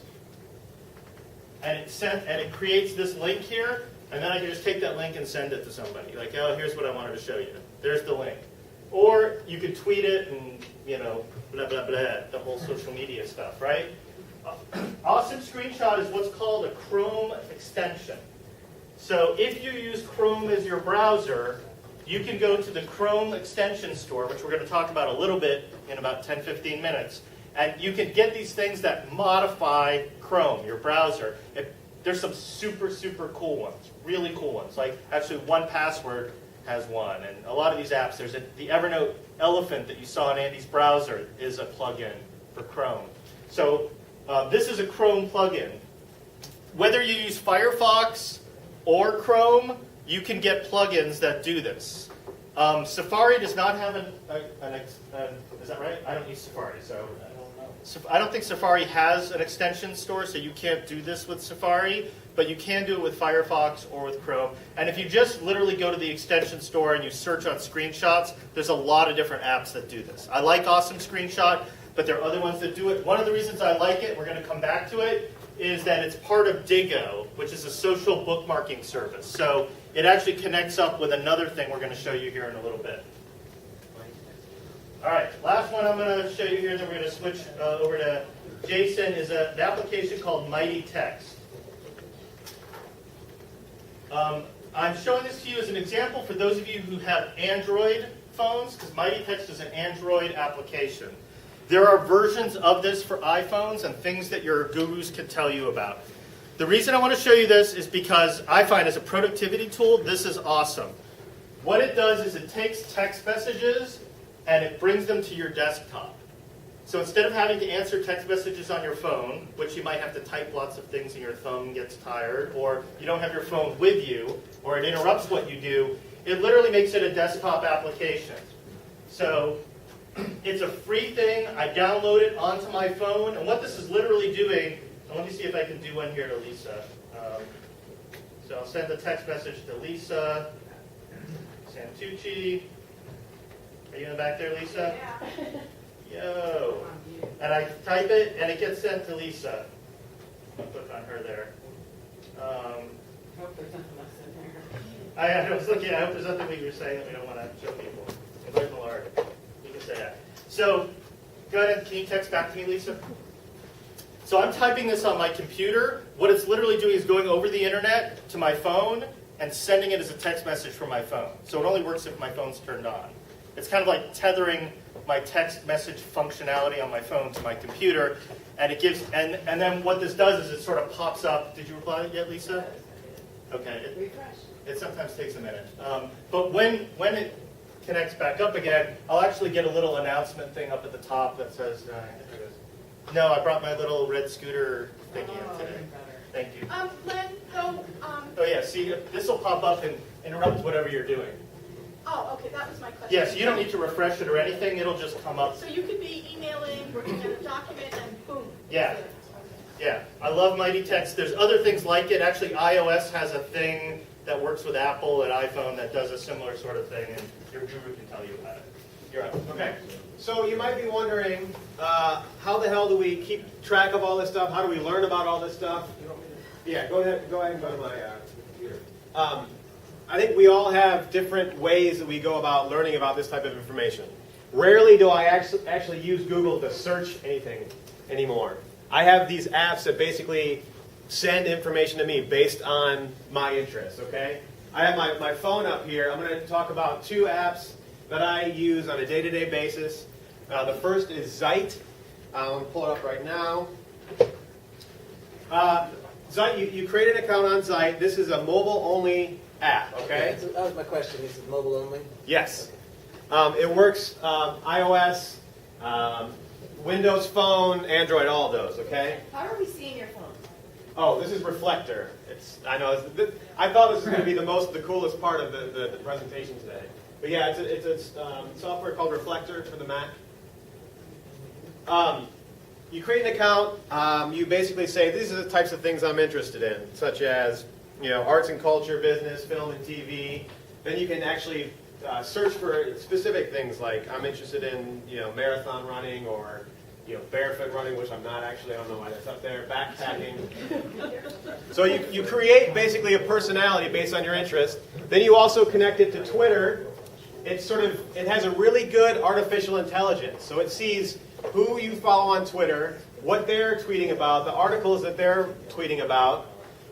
And it creates this link here, and then I can just take that link and send it to somebody. Like, oh, here's what I wanted to show you. There's the link. Or you could tweet it and, blah, blah, blah, the whole social media stuff, right? Awesome Screenshot is what's called a Chrome extension. So if you use Chrome as your browser, you can go to the Chrome extension store, which we're going to talk about a little bit in about 10-15 minutes, and you can get these things that modify Chrome, your browser. There's some super, super cool ones, really cool ones. Like, actually, 1Password has one, and a lot of these apps, there's the Evernote Elephant that you saw in Andy's browser is a plugin for Chrome. So this is a Chrome plugin. Whether you use Firefox or Chrome, you can get plugins that do this. Safari does not have is that right? I don't use Safari, so I don't think Safari has an extension store, so you can't do this with Safari, but you can do it with Firefox or with Chrome. And if you just literally go to the extension store and you search on screenshots, there's a lot of different apps that do this. I like Awesome Screenshot, but there are other ones that do it. One of the reasons I like it, we're going to come back to it, is that it's part of Digo, which is a social bookmarking service. So it actually connects up with another thing we're going to show you here in a little bit. All right, last one I'm going to show you here, then we're going to switch over to Jason, is an application called Mighty Text. I'm showing this to you as an example for those of you who have Android phones, because Mighty Text is an Android application. There are versions of this for iPhones and things that your gurus can tell you about. The reason I want to show you this is because I find as a productivity tool, this is awesome. What it does is it takes text messages and it brings them to your desktop. So instead of having to answer text messages on your phone, which you might have to type lots of things and your thumb gets tired, or you don't have your phone with you, or it interrupts what you do, it literally makes it a desktop application. So It's a free thing. I download it onto my phone, and what this is literally doing, and let me see if I can do one here to Lisa. So I'll send a text message to Lisa Santucci. Are you in the back there, Lisa? Yeah. Yo. And I type it, and it gets sent to Lisa. I'll click on her there. Hope there's nothing else in there. I was looking, I hope there's nothing we were saying that we don't want to show people. Invite Millard. You can say that. So, go ahead, can you text back to me, Lisa? So I'm typing this on my computer. What it's literally doing is going over the internet to my phone and sending it as a text message from my phone. So it only works if my phone's turned on. It's kind of like tethering my text message functionality on my phone to my computer, and it gives, and then what this does is it sort of pops up. Did you reply yet, Lisa? Okay. Refresh. It sometimes takes a minute. But when it connects back up again, I'll actually get a little announcement thing up at the top that says, no, I brought my little red scooter thingy in today. Thank you. Len, so, Oh yeah, see, this will pop up and interrupt whatever you're doing. oh, okay, that was my question. Yes, you don't need to refresh it or anything, it'll just come up. So you could be emailing, working on a document, and boom. Yeah. Yeah, I love Mighty Text. There's other things like it. Actually, iOS has a thing that works with Apple and iPhone that does a similar sort of thing, and your guru can tell you about it. You're up. Okay, so you might be wondering, how the hell do we keep track of all this stuff? How do we learn about all this stuff? Yeah, go ahead and go to my computer. I think we all have different ways that we go about learning about this type of information. Rarely do I actually use Google to search anything anymore. I have these apps that basically send information to me based on my interests, okay? I have my phone up here. I'm going to talk about two apps that I use on a day-to-day basis. The first is Zeit. I'm going to pull it up right now. Zeit, you create an account on Zeit. This is a mobile-only app, okay? So that was my question. This is mobile only? Yes. It works iOS, Windows Phone, Android, all of those, okay? How are we seeing your phone? Oh, this is Reflector. I know. I thought this was going to be the coolest part of the presentation today. But yeah, it's a software called Reflector for the Mac. You create an account. You basically say these are the types of things I'm interested in, such as arts and culture, business, film and TV. Then you can actually search for specific things like I'm interested in marathon running or barefoot running, which I'm not actually. I don't know why that's up there. Backpacking. So you create basically a personality based on your interest. Then you also connect it to Twitter. It has a really good artificial intelligence. So it sees who you follow on Twitter, what they're tweeting about, the articles that they're tweeting about,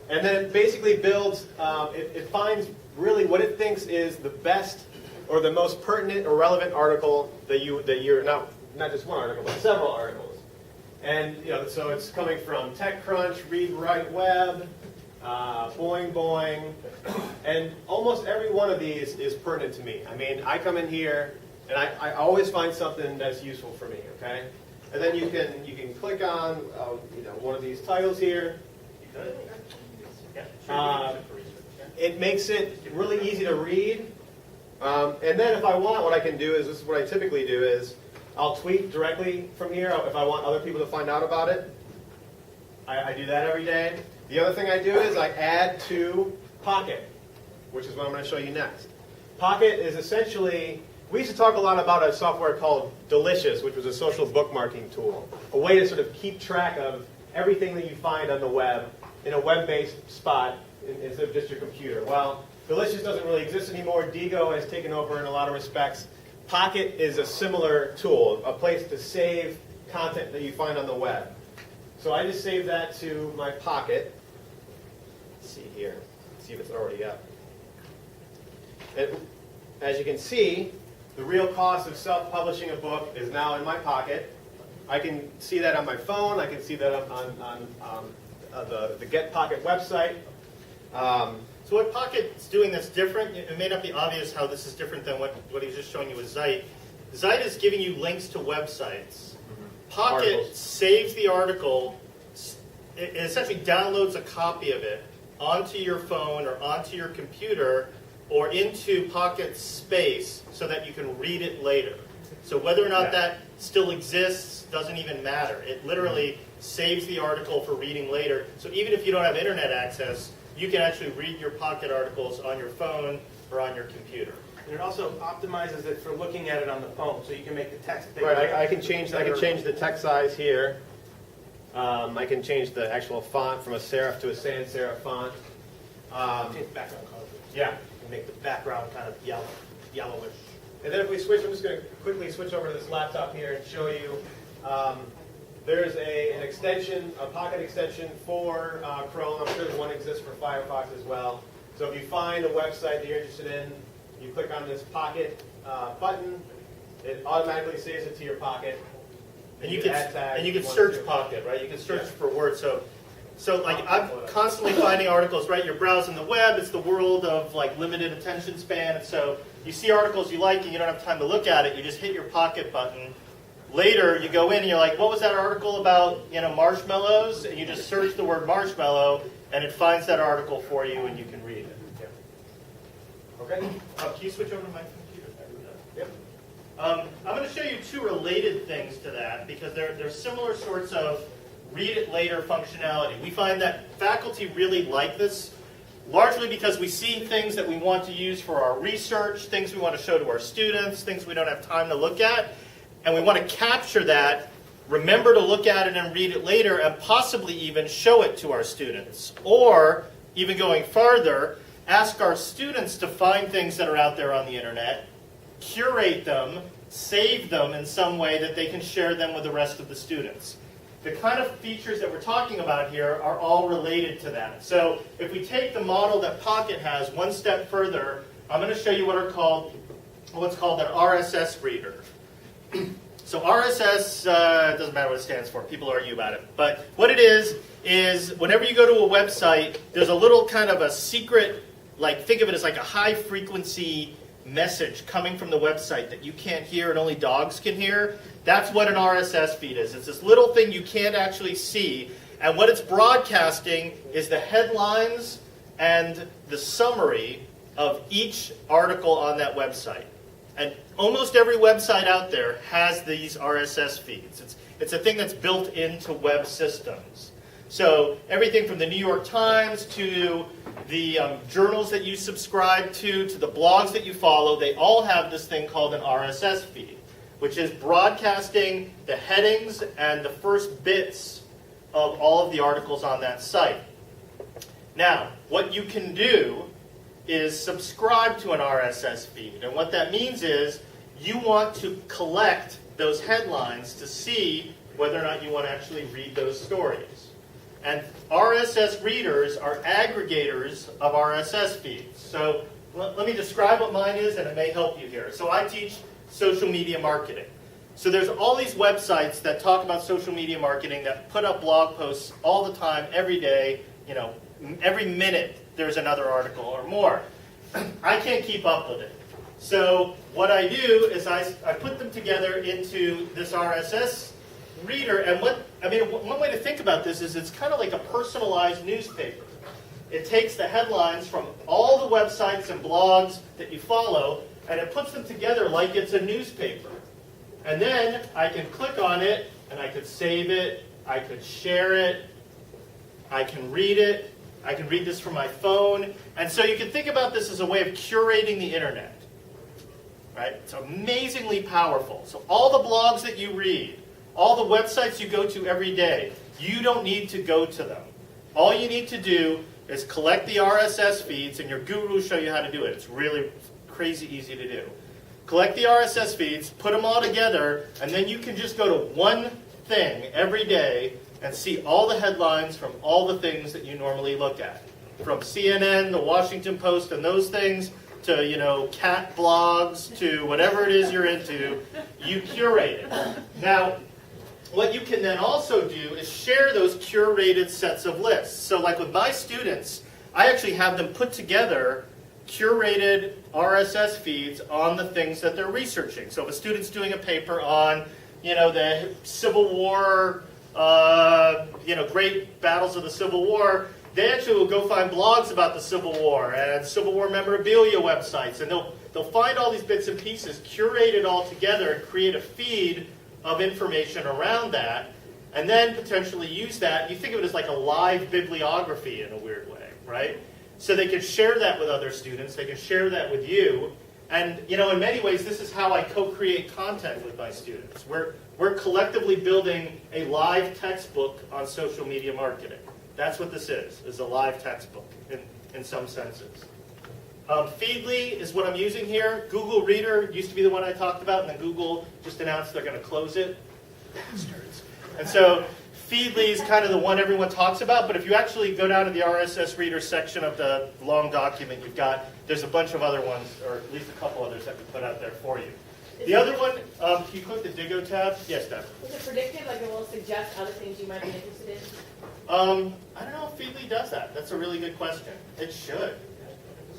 and then it basically builds. It finds really what it thinks is the best or the most pertinent or relevant article that you're not just one article, but several articles. And so it's coming from TechCrunch, Read Write Web, Boing Boing, and almost every one of these is pertinent to me. I mean, I come in here and I always find something that's useful for me. Okay, and then you can click on one of these titles here. It makes it really easy to read. And then if I want, what I can do is, this is what I typically do is, I'll tweet directly from here if I want other people to find out about it. I do that every day. The other thing I do is I add to Pocket, which is what I'm going to show you next. Pocket is essentially, we used to talk a lot about a software called Delicious, which was a social bookmarking tool, a way to sort of keep track of everything that you find on the web in a web-based spot instead of just your computer. Well, Delicious doesn't really exist anymore. Digo has taken over in a lot of respects. Pocket is a similar tool, a place to save content that you find on the web. So I just saved that to my Pocket. Let's see here. Let's see if it's already up. As you can see, the real cost of self-publishing a book is now in my Pocket. I can see that on my phone. I can see that on the Get Pocket website. So what Pocket's doing that's different, it may not be obvious how this is different than what he was just showing you with Zeit. Zeit is giving you links to websites. Pocket Articles. saves the article, it essentially downloads a copy of it onto your phone or onto your computer or into Pocket space so that you can read it later. So whether or not that still exists doesn't even matter. It literally saves the article for reading later. So even if you don't have internet access, you can actually read your Pocket articles on your phone or on your computer. And it also optimizes it for looking at it on the phone, so you can make the text bigger. Right, I can change the text size here. I can change the actual font from a serif to a sans serif font. Change background color. Yeah. And make the background kind of yellowish. And then if we switch, I'm just going to quickly switch over to this laptop here and show you. There's an extension, a Pocket extension for Chrome. I'm sure one exists for Firefox as well. So if you find a website that you're interested in, you click on this Pocket button. It automatically saves it to your Pocket. And you can search Pocket, right? You can search for words. So like I'm constantly finding articles, right? You're browsing the web. It's the world of like limited attention span. And so you see articles you like and you don't have time to look at it. You just hit your Pocket button. Later, you go in and you're like, what was that article about, marshmallows? And you just search the word marshmallow, and it finds that article for you, and you can read it. Yeah. Okay. Can you switch over to my computer? Yep. I'm going to show you two related things to that, because they're similar sorts of read it later functionality. We find that faculty really like this, largely because we see things that we want to use for our research, things we want to show to our students, things we don't have time to look at. And we want to capture that, remember to look at it and read it later, and possibly even show it to our students. Or, even going farther, ask our students to find things that are out there on the internet, curate them, save them in some way that they can share them with the rest of the students. The kind of features that we're talking about here are all related to that. So if we take the model that Pocket has one step further, I'm going to show you what's called an RSS reader. So RSS, doesn't matter what it stands for. People argue about it. But what it is whenever you go to a website, there's a little kind of a secret, think of it as like a high frequency message coming from the website that you can't hear and only dogs can hear. That's what an RSS feed is. It's this little thing you can't actually see. And what it's broadcasting is the headlines and the summary of each article on that website. And almost every website out there has these RSS feeds. It's a thing that's built into web systems. So everything from the New York Times to the journals that you subscribe to the blogs that you follow, they all have this thing called an RSS feed, which is broadcasting the headings and the first bits of all of the articles on that site. Now, what you can do is subscribe to an RSS feed. And what that means is you want to collect those headlines to see whether or not you want to actually read those stories. And RSS readers are aggregators of RSS feeds. So let me describe what mine is, and it may help you here. So I teach social media marketing. So there's all these websites that talk about social media marketing that put up blog posts all the time, every day, every minute there's another article or more. I can't keep up with it. So what I do is I put them together into this RSS reader. And one way to think about this is it's kind of like a personalized newspaper. It takes the headlines from all the websites and blogs that you follow, and it puts them together like it's a newspaper. And then I can click on it, and I could save it, I could share it, I can read it, I can read this from my phone. And so you can think about this as a way of curating the internet. Right? It's amazingly powerful. So all the blogs that you read, all the websites you go to every day, you don't need to go to them. All you need to do is collect the RSS feeds, and your guru will show you how to do it. It's really crazy easy to do. Collect the RSS feeds, put them all together, and then you can just go to one thing every day and see all the headlines from all the things that you normally look at. From CNN, the Washington Post, and those things, to, cat blogs, to whatever it is you're into, you curate it. Now, what you can then also do is share those curated sets of lists. So like with my students, I actually have them put together curated RSS feeds on the things that they're researching. So if a student's doing a paper on, the Civil War, great battles of the Civil War, they actually will go find blogs about the Civil War and Civil War memorabilia websites, and they'll they'll find all these bits and pieces, curate it all together, and create a feed of information around that, and then potentially use that. You think of it as like a live bibliography in a weird way, right? So they can share that with other students, they can share that with you, and in many ways this is how I co-create content with my students. We're collectively building a live textbook on social media marketing. That's what this is a live textbook in some senses. Feedly is what I'm using here. Google Reader used to be the one I talked about, and then Google just announced they're going to close it. Bastards. And so Feedly is kind of the one everyone talks about, but if you actually go down to the RSS Reader section of the long document there's a bunch of other ones, or at least a couple others that we put out there for you. The other one, can you click the Digo tab? Yes, Deb. Is it predictive, like it will suggest other things you might be interested in? I don't know if Feedly does that. That's a really good question. It should.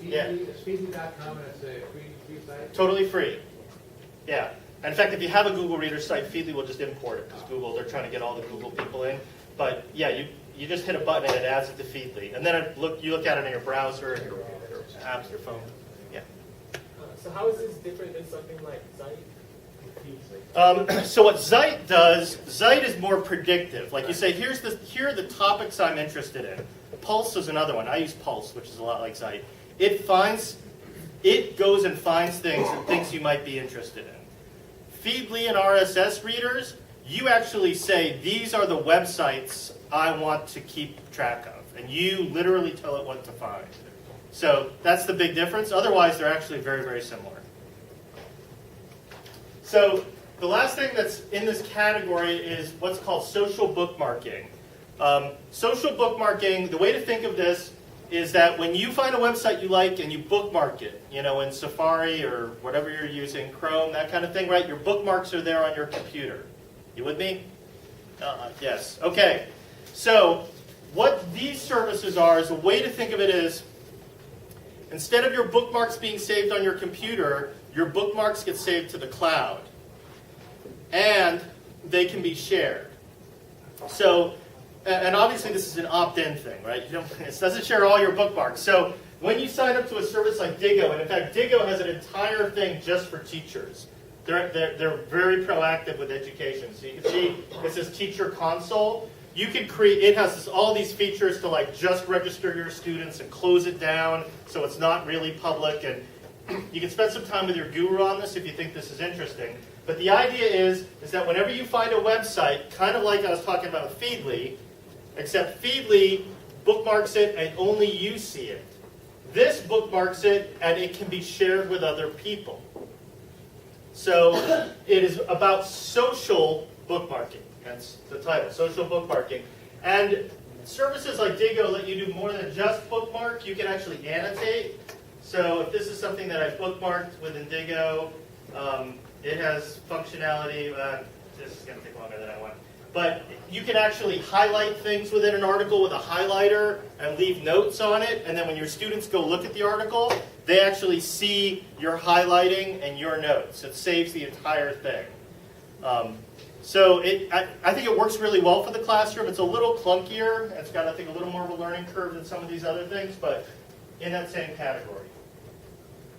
Yeah. It's Feedly.com and it's a free site? Totally free. Yeah. In fact, if you have a Google Reader site, Feedly will just import it because Google, they're trying to get all the Google people in. But yeah, you just hit a button and it adds it to Feedly. And then you look at it in your browser, your apps, your phone. Yeah. So how is this different than something like Zeit? So what Zeit does, Zeit is more predictive. Like you say, here are the topics I'm interested in. Pulse is another one. I use Pulse, which is a lot like Zeit. It goes and finds things and thinks you might be interested in. Feedly and RSS readers, you actually say, these are the websites I want to keep track of. And you literally tell it what to find. So that's the big difference. Otherwise, they're actually very, very similar. So the last thing that's in this category is what's called social bookmarking. Social bookmarking, the way to think of this is that when you find a website you like and you bookmark it, in Safari or whatever you're using, Chrome, that kind of thing, right? Your bookmarks are there on your computer. You with me? Yes. Okay. So what these services are is a way to think of it is instead of your bookmarks being saved on your computer, your bookmarks get saved to the cloud. And they can be shared. So, and obviously this is an opt-in thing, right? It doesn't share all your bookmarks. So when you sign up to a service like Digo, and in fact Digo has an entire thing just for teachers. They're very proactive with education. So you can see it says Teacher Console. You can create, it has all these features to just register your students and close it down so it's not really public. And you can spend some time with your guru on this if you think this is interesting. But the idea is that whenever you find a website, kind of like I was talking about with Feedly, except Feedly bookmarks it and only you see it. This bookmarks it and it can be shared with other people. So it is about social bookmarking. That's the title, social bookmarking. And services like Digo let you do more than just bookmark. You can actually annotate. So if this is something that I've bookmarked within Digo, it has functionality. This is going to take longer than I want. But you can actually highlight things within an article with a highlighter and leave notes on it. And then when your students go look at the article, they actually see your highlighting and your notes. It saves the entire thing. So I think it works really well for the classroom. It's a little clunkier. It's got, I think, a little more of a learning curve than some of these other things, but in that same category.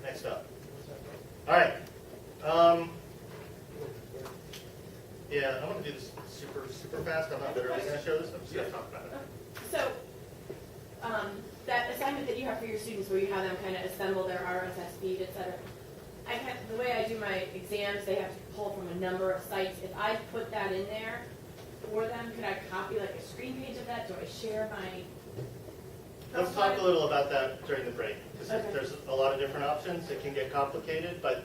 Next up. All right. Yeah, I want to do this super fast. I'm not literally going to show this. I'm just going to talk about it. So, that assignment that you have for your students where you have them kind of assemble their RSS feed, et cetera, the way I do my exams, they have to pull from a number of sites. If I put that in there for them, could I copy like a screen page of that? Do I share my... Let's talk a little about that during the break, because Okay. there's a lot of different options. It can get complicated, but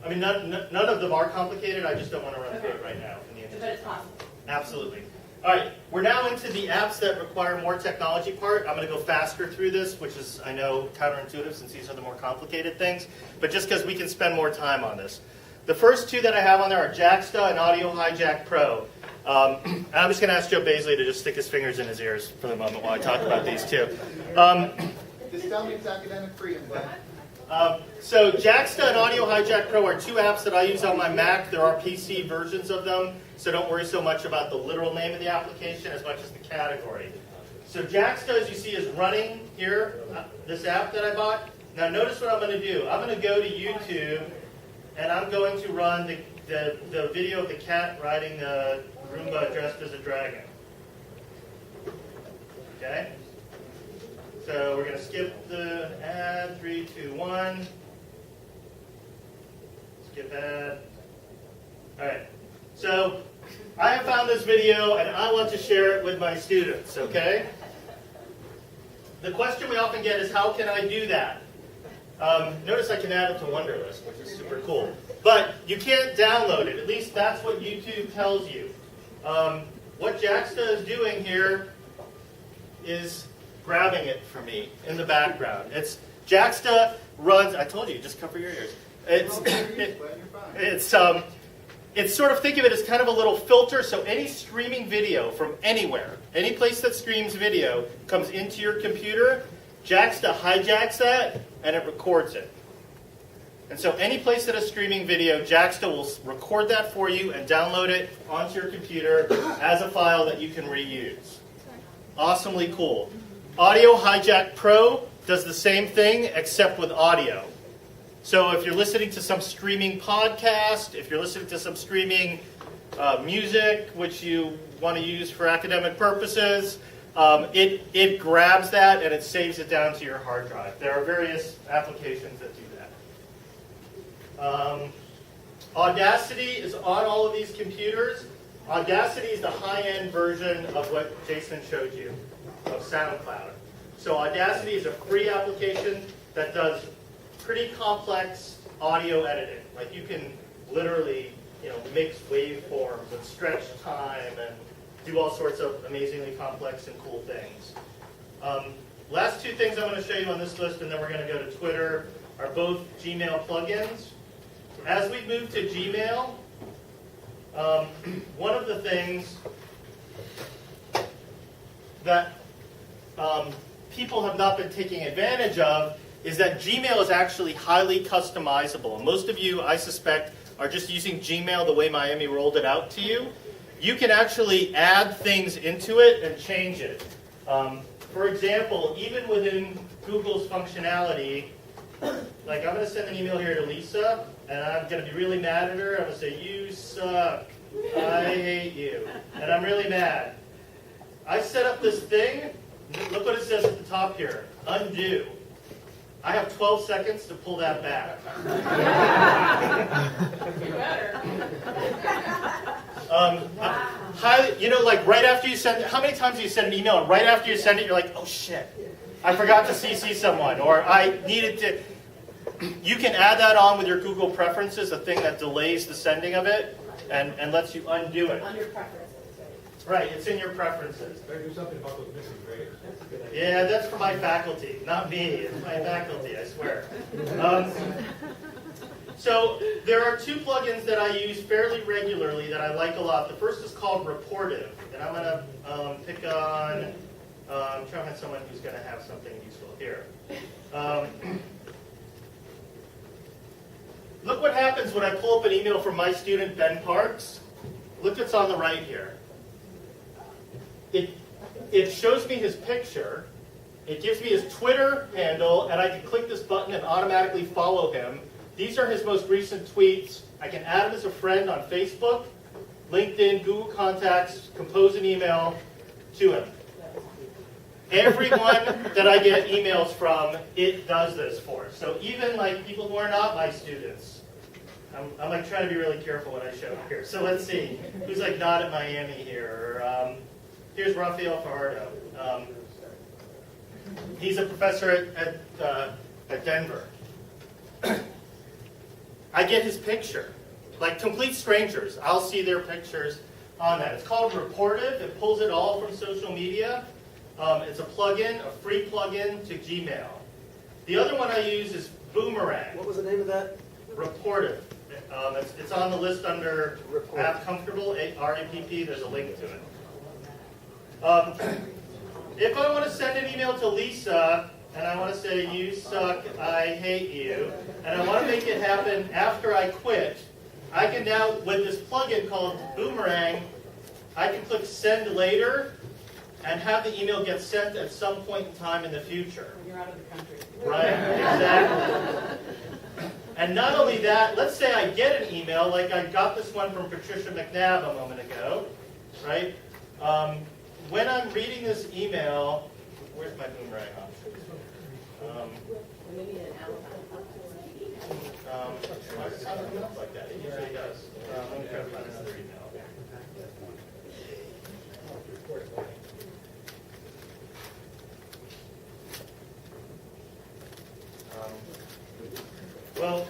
I mean, none of them are complicated. I just don't want to run through it right now. In the interest. But it's possible. Absolutely. All right, we're now into the apps that require more technology part. I'm going to go faster through this, which is, I know, counterintuitive since these are the more complicated things, but just because we can spend more time on this. The first two that I have on there are Jacksta and Audio Hijack Pro. And I'm just going to ask Joe Baisley to just stick his fingers in his ears for the moment while I talk about these two. Just tell me it's academic freedom, Glenn. So Jacksta and Audio Hijack Pro are two apps that I use on my Mac. There are PC versions of them, so don't worry so much about the literal name of the application as much as the category. So Jacksta, as you see, is running here, this app that I bought. Now notice what I'm going to do. I'm going to go to YouTube, and I'm going to run the video of the cat riding the Roomba dressed as a dragon. Okay? So we're going to skip the ad, 3, 2, 1. Skip ad. All right. So I have found this video, and I want to share it with my students, okay? The question we often get is, how can I do that? Notice I can add it to Wunderlist, which is super cool. But you can't download it. At least that's what YouTube tells you. What JAXTA is doing here is grabbing it for me in the background. JAXTA runs. I told you, just cover your ears. It's sort of, think of it as kind of a little filter. So any streaming video from anywhere, any place that streams video, comes into your computer. JAXTA hijacks that and it records it. And so any place that is streaming video, JAXTA will record that for you and download it onto your computer as a file that you can reuse. Awesomely cool. Audio Hijack Pro does the same thing except with audio. So if you're listening to some streaming podcast, if you're listening to some streaming music, which you want to use for academic purposes, it grabs that and it saves it down to your hard drive. There are various applications that do that. Audacity is on all of these computers. Audacity is the high-end version of what Jason showed you, of SoundCloud. So Audacity is a free application that does pretty complex audio editing. Like you can literally, mix waveforms and stretch time and do all sorts of amazingly complex and cool things. Last two things I'm going to show you on this list, and then we're going to go to Twitter, are both Gmail plugins. As we move to Gmail, one of the things that people have not been taking advantage of is that Gmail is actually highly customizable. And most of you, I suspect, are just using Gmail the way Miami rolled it out to you. You can actually add things into it and change it. For example, even within Google's functionality, like I'm going to send an email here to Lisa, and I'm going to be really mad at her. I'm going to say, you suck. I hate you. And I'm really mad. I set up this thing. Look what it says at the top here. Undo. I have 12 seconds to pull that back. You better. Like right after you send it, how many times do you send an email and right after you send it, you're like, oh shit, I forgot to CC someone, or I needed to. You can add that on with your Google preferences, a thing that delays the sending of it and lets you undo it. Under preferences, Right, it's in your preferences. Better do something about those missing grades. Yeah, that's for my faculty, not me. It's my faculty, I swear. So there are two plugins that I use fairly regularly that I like a lot. The first is called Reportive, and I'm going to pick on, I'm trying to find someone who's going to have something useful here. Look what happens when I pull up an email from my student, Ben Parks. Look what's on the right here. It shows me his picture, it gives me his Twitter handle, and I can click this button and automatically follow him. These are his most recent tweets. I can add him as a friend on Facebook, LinkedIn, Google Contacts, compose an email to him. Everyone that I get emails from, it does this for. So even like people who are not my students, I'm like trying to be really careful when I show up here. So let's see, who's like not at Miami here? Here's Rafael Fajardo. He's a professor at Denver. I get his picture. Like complete strangers, I'll see their pictures on that. It's called Reportive. It pulls it all from social media. It's a plugin, a free plugin to Gmail. The other one I use is Boomerang. What was the name of that? Reportive. It's on the list under App Comfortable, RAPP. There's a link to it. If I want to send an email to Lisa, and I want to say, you suck, I hate you, and I want to make it happen after I quit, I can now, with this plugin called Boomerang, I can click Send Later, and have the email get sent at some point in time in the future. You're out of the country. Right, exactly. And not only that, let's say I get an email, like I got this one from Patricia McNabb a moment ago, right? When I'm reading this email, where's my boomerang on? Why does it not come up like that? It usually does. Let me try to find another email. Well,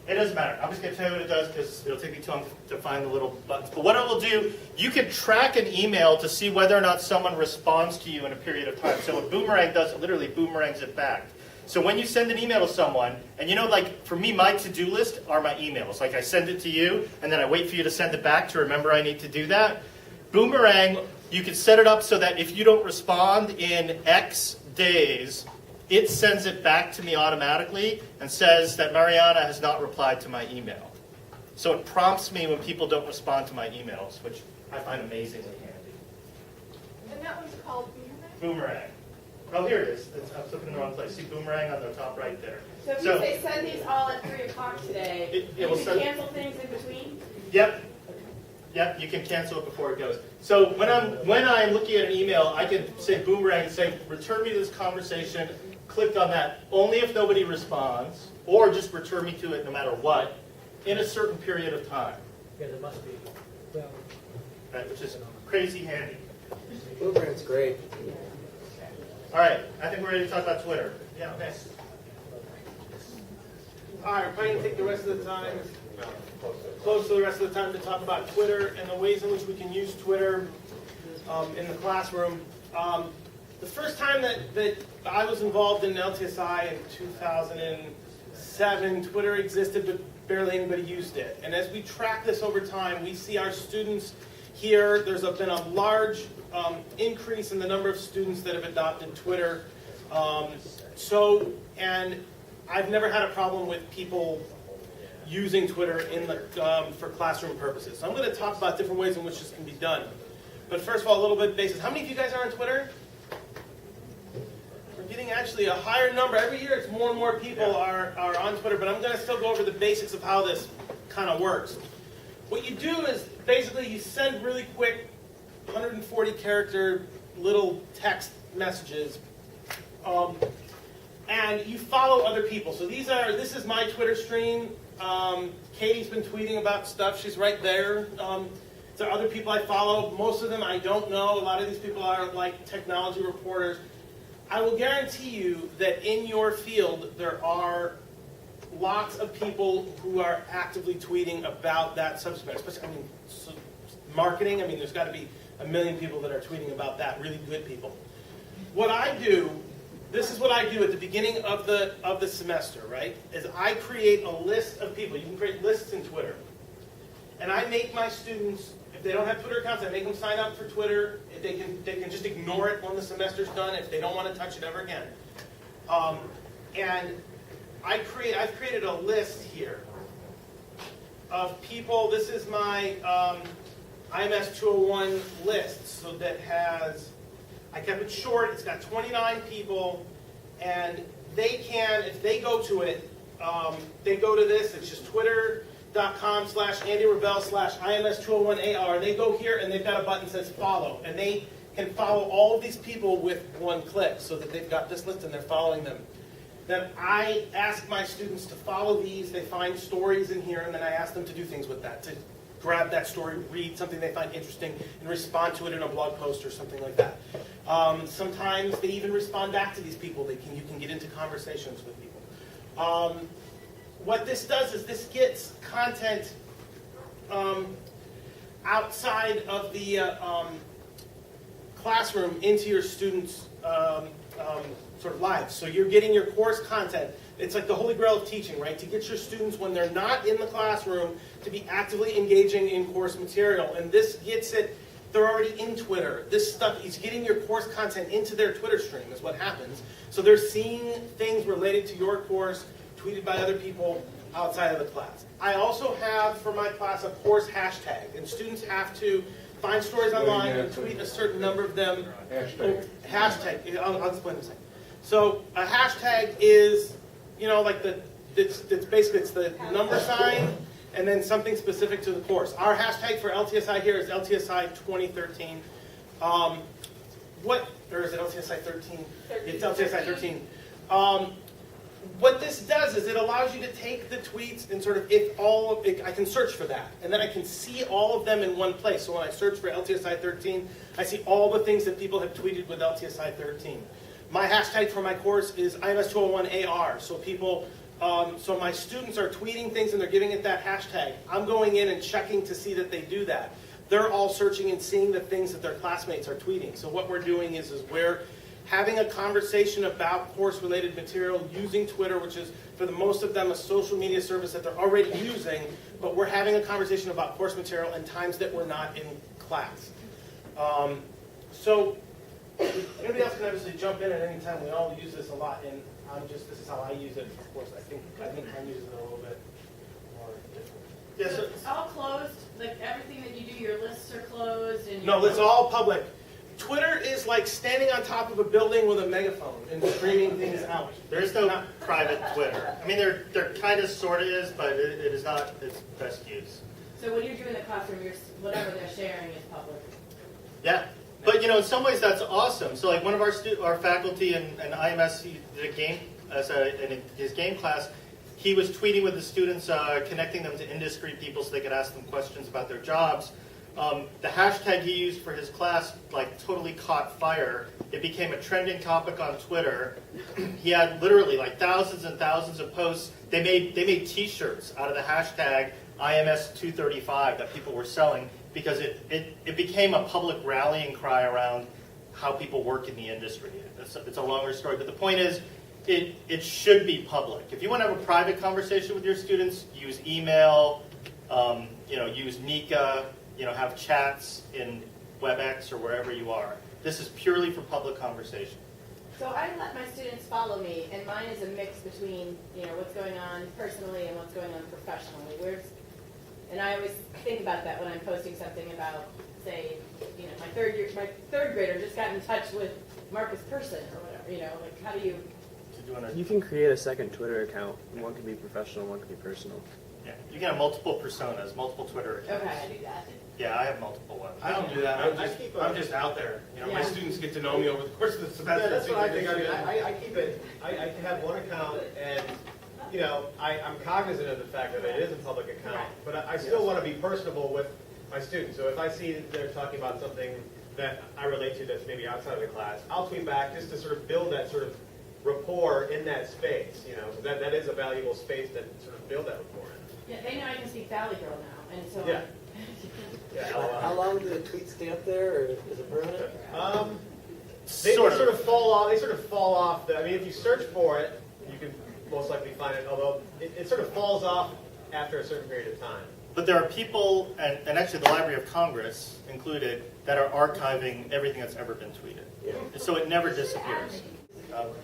it doesn't matter. I'm just going to tell you what it does because it'll take me too long to find the little buttons. But what it will do, you can track an email to see whether or not someone responds to you in a period of time. So what Boomerang does, it literally boomerangs it back. So when you send an email to someone, and you know, like for me, my to-do list are my emails. Like I send it to you, and then I wait for you to send it back to remember I need to do that. Boomerang, you can set it up so that if you don't respond in X days, it sends it back to me automatically and says that Mariana has not replied to my email. So it prompts me when people don't respond to my emails, which I find amazingly handy. And that one's called Boomerang. Oh, here it is. I was looking in the wrong place. See Boomerang on the top right there. So if you say send these all at 3 o'clock today, it will you send, can cancel things in between? Yep. Yep, you can cancel it before it goes. So when I'm looking at an email, I can say Boomerang and say, return me to this conversation. Click on that only if nobody responds, or just return me to it no matter what, in a certain period of time. Yeah, there must be. Well, Right, which is crazy handy. Boomerang's great. All right, I think we're ready to talk about Twitter. Yeah, okay. All right, we're probably going to take the rest of the time, close to the rest of the time, to talk about Twitter and the ways in which we can use Twitter in the classroom. The first time that I was involved in LTSI in 2007, Twitter existed, but barely anybody used it. And as we track this over time, we see our students here. There's been a large increase in the number of students that have adopted Twitter. And I've never had a problem with people using Twitter for classroom purposes. So I'm going to talk about different ways in which this can be done. But first of all, a little bit basic. How many of you guys are on Twitter? We're getting actually a higher number. Every year it's more and more people are on Twitter, but I'm going to still go over the basics of how this kind of works. What you do is basically you send really quick 140 character little text messages and you follow other people. So this is my Twitter stream. Katie's been tweeting about stuff. She's right there. There are other people I follow. Most of them I don't know. A lot of these people are like technology reporters. I will guarantee you that in your field there are lots of people who are actively tweeting about that subject matter. Especially, marketing. There's got to be a million people that are tweeting about that. Really good people. What I do, this is what I do at the beginning of the semester, right? Is I create a list of people. You can create lists in Twitter, and I make my students. If they don't have Twitter accounts, I make them sign up for Twitter. They can just ignore it when the semester's done if they don't want to touch it ever again. And I've created a list here of people. This is my IMS 201 list. So that has, I kept it short. It's got 29 people, and they can, if they go to it, they go to this. It's just twitter.com/AndyRebel/IMS201AR. They go here and they've got a button that says follow, and they can follow all of these people with one click, so that they've got this list and they're following them. Then I ask my students to follow these. They find stories in here, and then I ask them to do things with that, to grab that story, read something they find interesting, and respond to it in a blog post or something like that. Sometimes they even respond back to these people. You can get into conversations with people. What this does is this gets content outside of the classroom into your students' sort of lives. So you're getting your course content. It's like the holy grail of teaching, right? To get your students, when they're not in the classroom, to be actively engaging in course material. And this gets it, they're already in Twitter. This stuff is getting your course content into their Twitter stream is what happens. So they're seeing things related to your course tweeted by other people outside of the class. I also have, for my class, a course hashtag. And students have to find stories online and tweet a certain number of them. Hashtag. I'll explain in a second. So a hashtag is, like it's basically it's the number sign and then something specific to the course. Our hashtag for LTSI here is LTSI 2013. Or is it LTSI 13? It's LTSI 13. What this does is it allows you to take the tweets and sort of, I can search for that. And then I can see all of them in one place. So when I search for LTSI 13, I see all the things that people have tweeted with LTSI 13. My hashtag for my course is IMS201AR. So so my students are tweeting things and they're giving it that hashtag. I'm going in and checking to see that they do that. They're all searching and seeing the things that their classmates are tweeting. So what we're doing is we're having a conversation about course-related material using Twitter, which is, for the most of them, a social media service that they're already using, but we're having a conversation about course material and times that we're not in class. So anybody else can obviously jump in at any time. We all use this a lot, and this is how I use it. Of course, I think Ken uses it a little bit more different. Yeah, so, It's all closed, like everything that you do, your lists are closed and. No, it's all public. Twitter is like standing on top of a building with a megaphone and screaming things out. there is no private Twitter. I mean, there kind of sort of is, but it is not its best use. So when you do in the classroom, whatever they're sharing is public. Yeah, but in some ways that's awesome. So like one of our faculty in IMS, he did a game in his game class. He was tweeting with the students, connecting them to industry people so they could ask them questions about their jobs. The hashtag he used for his class totally caught fire. It became a trending topic on Twitter. He had literally thousands and thousands of posts. They made T-shirts out of the hashtag IMS235 that people were selling because it became a public rallying cry around how people work in the industry. It's a longer story, but the point is it should be public. If you want to have a private conversation with your students, use email, use Nika. Have chats in WebEx or wherever you are. This is purely for public conversation. So I let my students follow me, and mine is a mix between, what's going on personally and what's going on professionally. And I always think about that when I'm posting something about, say, my third grader just got in touch with Marcus Person or whatever, how do you... You can create a second Twitter account. One can be professional, one can be personal. Yeah, you can have multiple personas, multiple Twitter accounts. Okay, I do that. Yeah, I have multiple ones. I don't do that. I'm just out there. My students get to know me over the course of the semester. Yeah, that's what I think. I keep it. I can have one account, and I'm cognizant of the fact that it is a public account, but I still want to be personable with my students. So if I see that they're talking about something that I relate to that's maybe outside of the class, I'll tweet back just to sort of build that sort of rapport in that space. That is a valuable space to sort of build that rapport in. Yeah, they know I can speak Valley Girl now, and so... Yeah. How long do the tweets stay up there, or is it permanent? They sort of fall off. They sort of fall off. If you search for it, you can most likely find it. Although it sort of falls off after a certain period of time. But there are people, and actually the Library of Congress included, that are archiving everything that's ever been tweeted. Yeah. So it never disappears.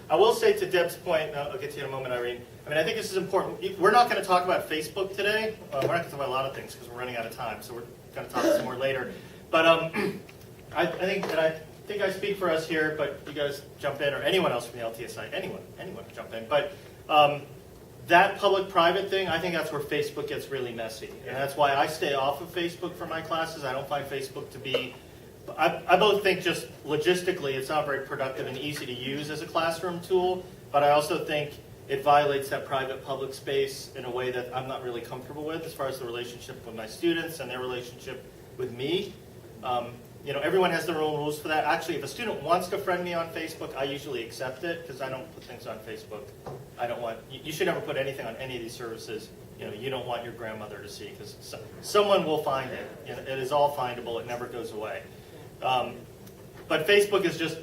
I will say to Deb's point, and I'll get to you in a moment, Irene, I think this is important. We're not going to talk about Facebook today. We're not going to talk about a lot of things because we're running out of time, so we're going to talk some more later. But I think I speak for us here, but you guys jump in, or anyone else from the LTSI, anyone jump in. But that public-private thing, I think that's where Facebook gets really messy. And that's why I stay off of Facebook for my classes. I don't find Facebook to be... I both think just logistically it's not very productive and easy to use as a classroom tool, but I also think it violates that private-public space in a way that I'm not really comfortable with as far as the relationship with my students and their relationship with me. Everyone has their own rules for that. Actually, if a student wants to friend me on Facebook, I usually accept it because I don't put things on Facebook. You should never put anything on any of these services you don't want your grandmother to see because someone will find it. It is all findable. It never goes away. But Facebook is just,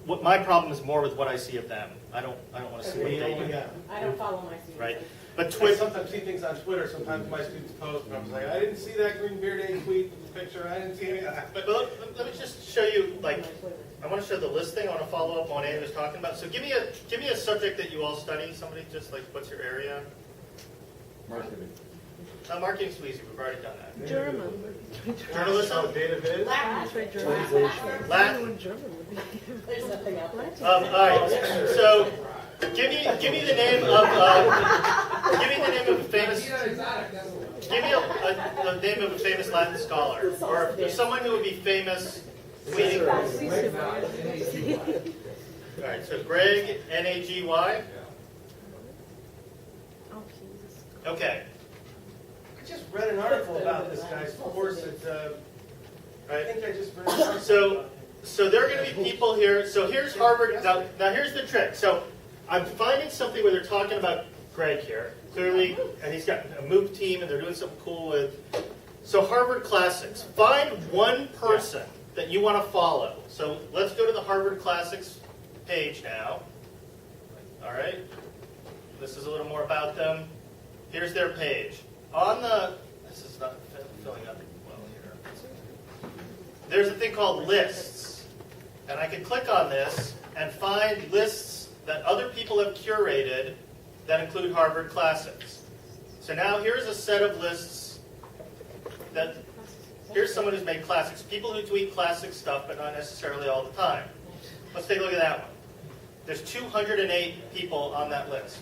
my problem is more with what I see of them. I don't want to see what they do. I don't follow my students. Right. But I sometimes see things on Twitter. Sometimes my students post, and I'm just like, I didn't see that Green Beer Day tweet picture. I didn't see any of that. But let me just show you, I want to show the listing. I want to follow up on what Andy was talking about. So give me a subject that you all study. Somebody just what's your area? Marketing. Not marketing so easy. We've already done that. Oh, Journalism. data viz? Latin. There's nothing out there. All right. So, give me the name of a famous. Give me a name of a famous Latin scholar, or someone who would be famous. Tweeting. All right. So Greg, Nagy. Okay. I just read an article about this guy's course at, I think I just read an So there are going to be people here. So here's Harvard. Now here's the trick. So I'm finding something where they're talking about Greg here, clearly, and he's got a MOOC team, and they're doing something cool with. So Harvard Classics. Find one person that you want to follow. So let's go to the Harvard Classics page now. All right. This is a little more about them. Here's their page. This is not filling up well here. There's a thing called lists. And I can click on this and find lists that other people have curated that include Harvard Classics. So now here's a set of lists here's someone who's made classics. People who tweet classic stuff, but not necessarily all the time. Let's take a look at that one. There's 208 people on that list.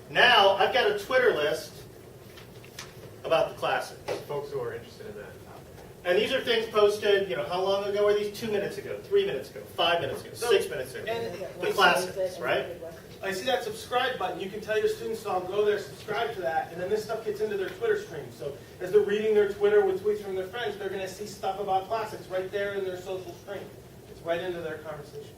Now, I've got a Twitter list about the classics. Folks who are interested in that. And these are things posted, how long ago are these? 2 minutes ago, 3 minutes ago, 5 minutes ago, 6 minutes ago. The classics, right? I see that subscribe button. You can tell your students to all go there, subscribe to that, and then this stuff gets into their Twitter stream. So as they're reading their Twitter with tweets from their friends, they're going to see stuff about classics right there in their social stream. It's right into their conversation.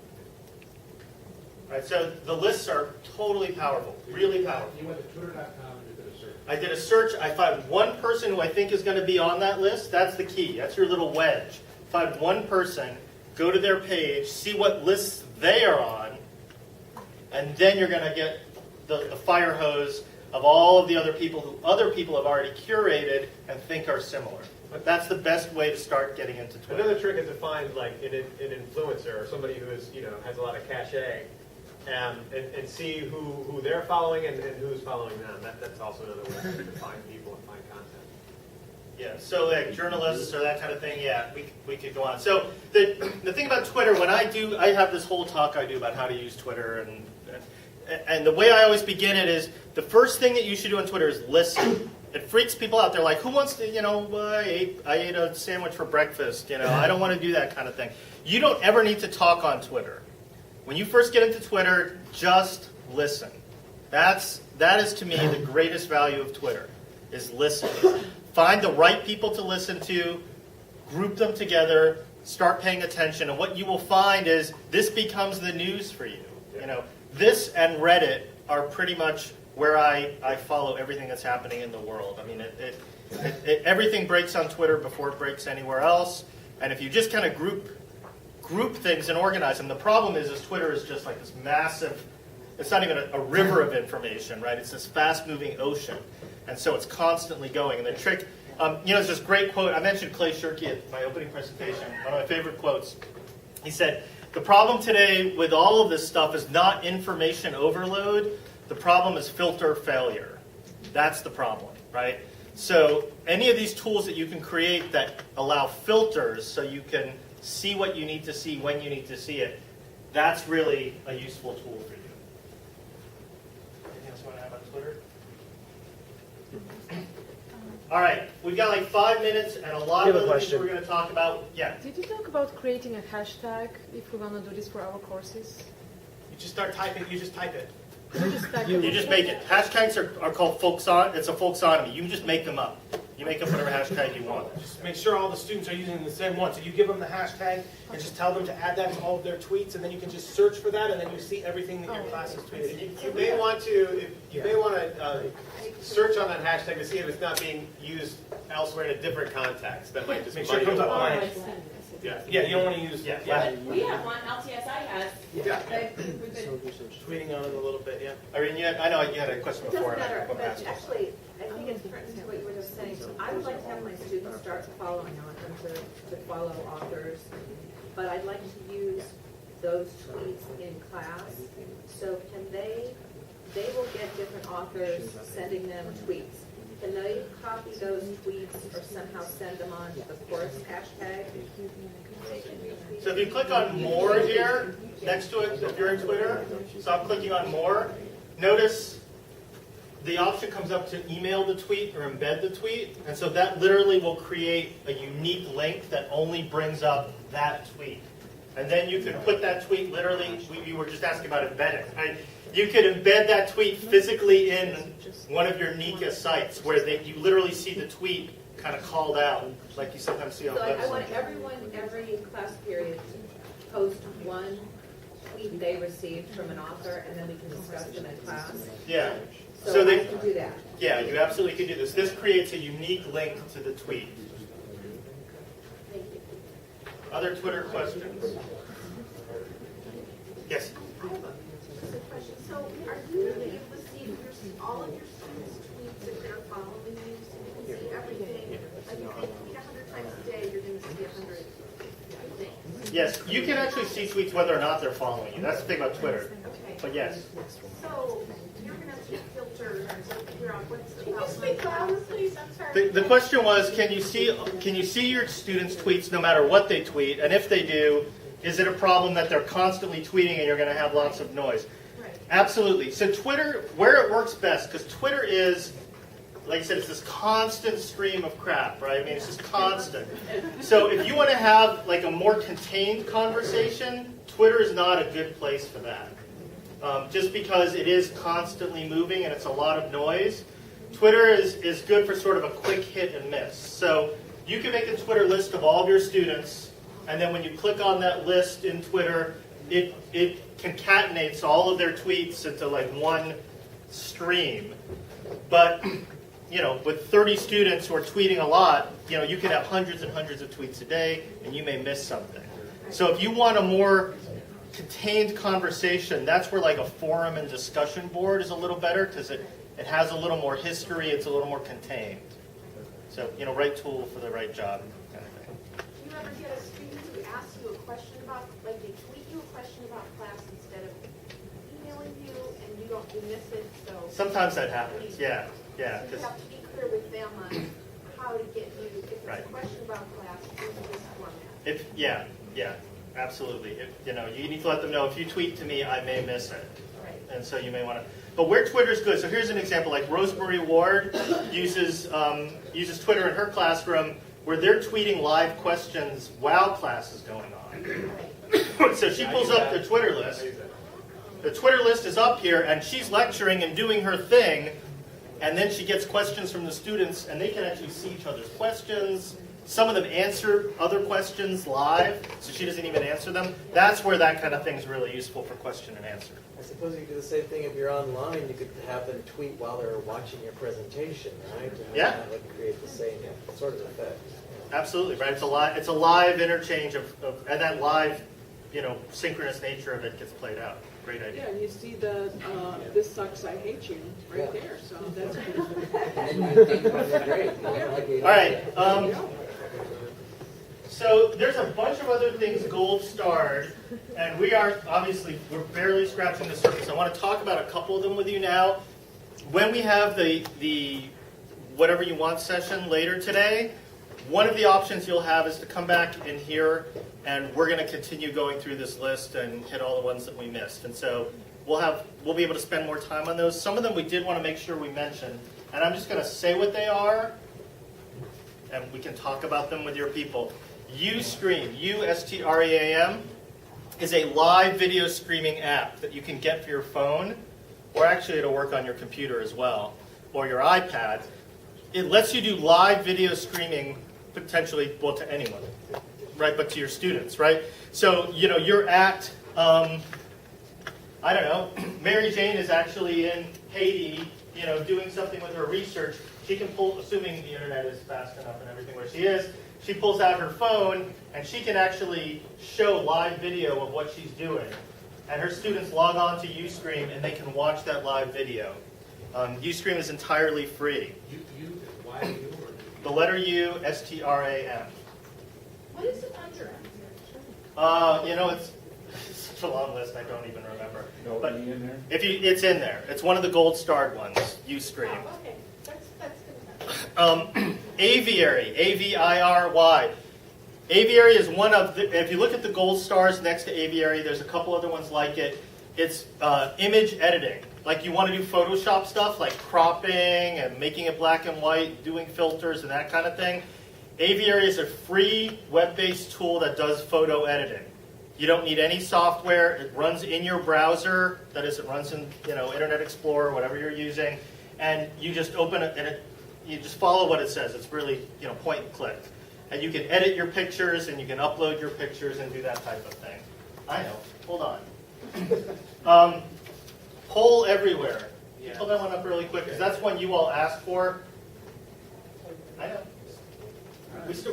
Right, so the lists are totally powerful, really powerful. You went to twitter.com and you did a search. I did a search. I found one person who I think is going to be on that list. That's the key. That's your little wedge. Find one person, go to their page, see what lists they are on, and then you're going to get the fire hose of all of the other people who other people have already curated and think are similar. But that's the best way to start getting into Twitter. Another trick is to find like an influencer or somebody who is has a lot of cachet, and see who they're following and who's following them. That's also another way to find people and find content. Yeah, so like journalists or that kind of thing, yeah, we could go on. So the thing about Twitter, I have this whole talk I do about how to use Twitter, and the way I always begin it is, the first thing that you should do on Twitter is listen. It freaks people out. They're like, who wants to, I ate a sandwich for breakfast, I don't want to do that kind of thing. You don't ever need to talk on Twitter. When you first get into Twitter, just listen. That is to me the greatest value of Twitter, is listen. Find the right people to listen to, group them together, start paying attention, and what you will find is this becomes the news for you. This and Reddit are pretty much where I follow everything that's happening in the world. I mean, everything breaks on Twitter before it breaks anywhere else, and if you just kind of group things and organize them, the problem is Twitter is just like this massive, it's not even a river of information, right? It's this fast-moving ocean, and so it's constantly going. And the trick, there's this great quote, I mentioned Clay Shirky at my opening presentation, one of my favorite quotes. He said, the problem today with all of this stuff is not information overload, the problem is filter failure. That's the problem, right? So any of these tools that you can create that allow filters so you can see what you need to see when you need to see it, that's really a useful tool for you. Anything else you want to add about Twitter? All right, we've got like 5 minutes and a lot of other things we're going to talk about. Yeah. Did you talk about creating a hashtag if we want to do this for our courses? You just start typing, you just type it. You just make it. Hashtags are called it's a folksonomy. You just make them up. You make up whatever hashtag you want. Just make sure all the students are using the same one. So you give them the hashtag and just tell them to add that to all of their tweets, and then you can just search for that, and then you see everything that your class is tweeting. You may want to search on that hashtag to see if it's not being used elsewhere in a different context. That might just make sure it comes up blank. Yeah, you don't want to use. Yeah. We have one. LTSI has. Yeah. We've been tweeting on it a little bit. Yeah. Irene, I know you had a question It before. doesn't matter, but actually, I think it's pertinent to what you were just saying. So I would like to have my students start following. I want them to follow authors, but I'd like to use those tweets in class. So can they will get different authors sending them tweets. can they copy those tweets or somehow send them on to the course hashtag? So if you click on more here, next to it, if you're in Twitter, so I'm clicking on more, notice the option comes up to email the tweet or embed the tweet, and so that literally will create a unique link that only brings up that tweet. And then you can put that tweet literally, you were just asking about embedding, right? You could embed that tweet physically in one of your Nika sites where you literally see the tweet kind of called out, like you sometimes see on So I websites. want everyone, every class period, to post one tweet they received from an author, and then we can discuss them in class. Yeah. So they I can do that. Yeah, you absolutely can do this. This creates a unique link to the tweet. Thank you. Other Twitter questions? Yes? I have a question. So are you able to see all of your students' tweets if they're following you, so you can see everything? Like if they tweet 100 times a day, you're going to see 100 things. Yes, you can actually see tweets whether or not they're following you. That's the thing about Twitter. Okay. But yes. So you're going to have to filter to figure out what's about. Can you speak louder, please? I'm sorry. The question was, can you see your students' tweets no matter what they tweet? And if they do, is it a problem that they're constantly tweeting and you're going to have lots of noise? Right. Absolutely. So Twitter, where it works best, because Twitter is, like I said, it's this constant stream of crap, right? I mean, it's just constant. So if you want to have like a more contained conversation, Twitter is not a good place for that. Just because it is constantly moving and it's a lot of noise. Twitter is good for sort of a quick hit and miss. So you can make a Twitter list of all of your students, and then when you click on that list in Twitter, it concatenates all of their tweets into like one stream. But with 30 students who are tweeting a lot, you can have hundreds and hundreds of tweets a day, and you may miss something. So if you want a more contained conversation, that's where like a forum and discussion board is a little better because it has a little more history, it's a little more contained. So, right tool for the right job kind of thing. Do you ever get a student who asks you a question about, like they tweet you a question about class instead of emailing you and you miss it, so. Sometimes that happens, yeah. So you have to be clear with them on how to get you, if it's Right. a question about class, use this format. Yeah, absolutely. You need to let them know if you tweet to me, I may miss it. Right. And so you may want to. But where Twitter's good, so here's an example, like Rosemary Ward uses Twitter in her classroom where they're tweeting live questions while class is going on. So she pulls up the Twitter list. The Twitter list is up here, and she's lecturing and doing her thing, and then she gets questions from the students, and they can actually see each other's questions. Some of them answer other questions live, so she doesn't even answer them. That's where that kind of thing is really useful for question and answer. I suppose you could do the same thing if you're online. You could have them tweet while they're watching your presentation, right? And Yeah. that would create the same sort of effect. Absolutely, right? It's a live interchange of and that live, synchronous nature of it gets played out. Great idea. Yeah, and you see the "This sucks, I hate you" right there. So that's Great. All right. So there's a bunch of other things gold starred, and we're barely scratching the surface. I want to talk about a couple of them with you now. When we have the whatever you want session later today, one of the options you'll have is to come back in here, and we're going to continue going through this list and hit all the ones that we missed. And so we'll be able to spend more time on those. Some of them we did want to make sure we mentioned, and I'm just going to say what they are, and we can talk about them with your people. Ustream, USTREAM, is a live video streaming app that you can get for your phone, or actually it'll work on your computer as well, or your iPad. It lets you do live video streaming potentially, to anyone, right, but to your students, right? So, you're at, Mary Jane is actually in Haiti, doing something with her research. She can pull, assuming the internet is fast enough and everything where she is, she pulls out her phone and she can actually show live video of what she's doing. And her students log on to Ustream and they can watch that live video. Ustream is entirely free. Why you? The letter U, STRAM. What is it under? It's such a long list, I don't even remember. No But E in there? it's in there. It's one of the gold starred ones, Ustream. Oh, okay. That's good enough. Aviary, A-V-I-R-Y. Aviary is one of the, if you look at the gold stars next to Aviary, there's a couple other ones like it. It's image editing. Like you want to do Photoshop stuff like cropping and making it black and white, doing filters and that kind of thing. Aviary is a free web-based tool that does photo editing. You don't need any software. It runs in your browser. That is, it runs in Internet Explorer, whatever you're using, and you just open it and you just follow what it says. It's really point and click. And you can edit your pictures, and you can upload your pictures and do that type of thing. I know. Hold on. Poll everywhere. Can you pull that one up really quick? Because that's one you all asked for. I know.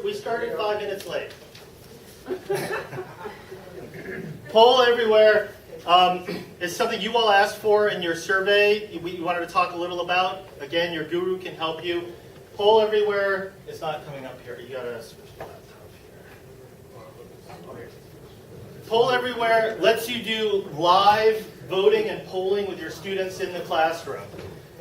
We started 5 minutes late. Poll everywhere is something you all asked for in your survey. We wanted to talk a little about. Again, your guru can help you. Poll everywhere is not coming up here. You gotta switch the laptop here. Poll everywhere lets you do live voting and polling with your students in the classroom.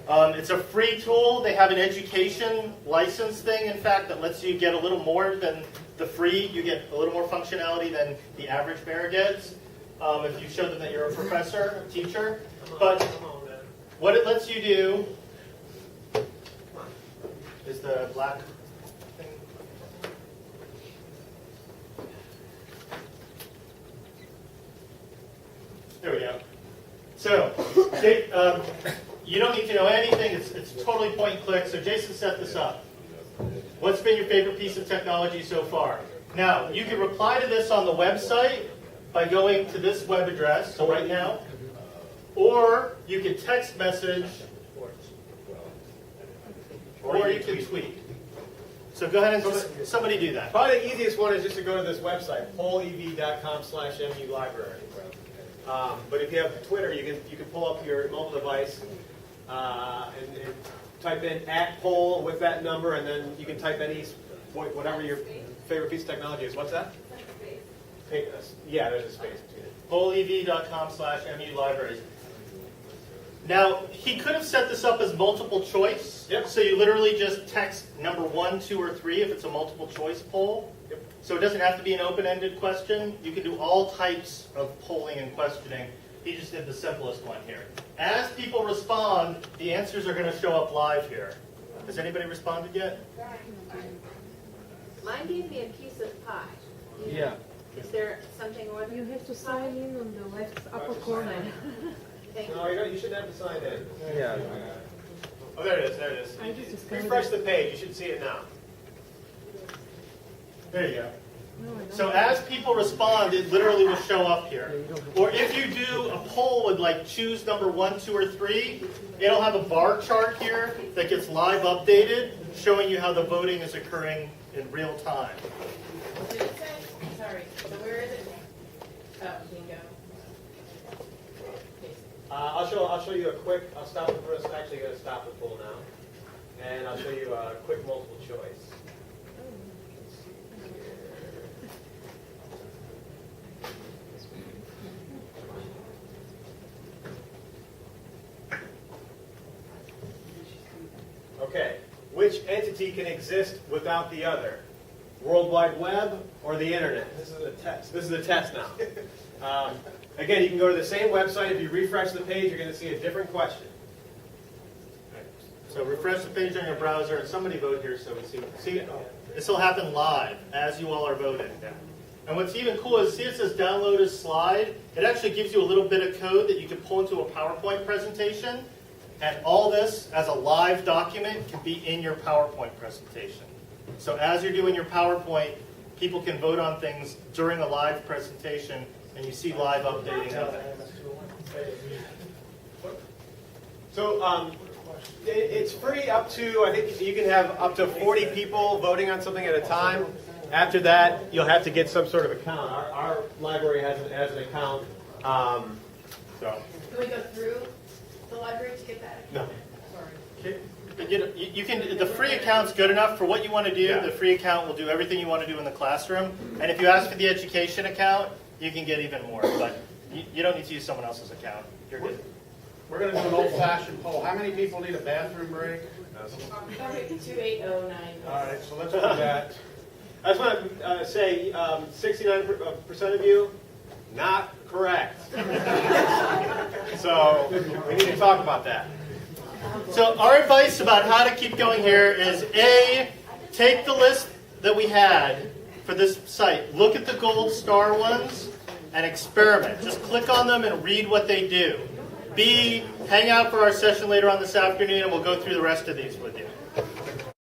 It's a free tool. They have an education license thing, in fact, that lets you get a little more than the free. You get a little more functionality than the average bear gets if you show them that you're a professor, a teacher. But what it lets you do is the black thing. There we go. So, you don't need to know anything. It's totally point and click. So Jason set this up. What's been your favorite piece of technology so far? Now, you can reply to this on the website by going to this web address, so right now, or you can text message, or you can tweet. So go ahead and somebody do that. Probably the easiest one is just to go to this website, pollev.com/MUlibrary. But if you have Twitter, you can pull up your mobile device and type in @poll with that number, and then you can type any whatever your favorite piece of technology is. What's that? Yeah, there's a space between it. pollev.com/MUlibraries. Now, he could have set this up as multiple choice. Yep. So you literally just text number 1, 2, or 3 if it's a multiple choice poll. Yep. So it doesn't have to be an open-ended question. You can do all types of polling and questioning. He just did the simplest one here. As people respond, the answers are going to show up live here. Has anybody responded yet? Mine gave me a piece of pie. Yeah. Is there something more than You have to sign in on the left upper corner. Thank No, you shouldn't have to sign in. Yeah. Oh, there it is. There it is. I just scanned Refresh it. the page. You should see it now. There you go. No, I don't. So as people respond, it literally will show up here. Or if you do a poll with choose number 1, 2, or 3, it'll have a bar chart here that gets live updated, showing you how the voting is occurring in real time. What did it say? Sorry, so where is it? Oh, bingo. I'll show you a quick. I'll stop the first. Actually, going to stop the poll now, and I'll show you a quick multiple choice. Okay, which entity can exist without the other? World Wide Web or the Internet? This is a test. This is a test now. Again, you can go to the same website. If you refresh the page, you're going to see a different question. So refresh the page on your browser, and somebody vote here so we see. This will happen live as you all are voting. And what's even cool is, see it says download a slide? It actually gives you a little bit of code that you can pull into a PowerPoint presentation. And all this, as a live document, can be in your PowerPoint presentation. So as you're doing your PowerPoint, people can vote on things during a live presentation, and you see live updating of it. So it's free up to, I think you can have up to 40 people voting on something at a time. After that, you'll have to get some sort of account. Our library has an account. So. Can we go through the library to get that? No. Sorry. You can. The free account's good enough for what you want to do. Yeah. The free account will do everything you want to do in the classroom. And if you ask for the education account, you can get even more. But you don't need to use someone else's account. You're good. We're going to do an old-fashioned poll. How many people need a bathroom break? Okay, 28090. All right, so let's do that. I just want to say 69% of you, not correct. So we need to talk about that. So our advice about how to keep going here is A, take the list that we had for this site, look at the gold star ones, and experiment. Just click on them and read what they do. B, hang out for our session later on this afternoon and we'll go through the rest of these with you.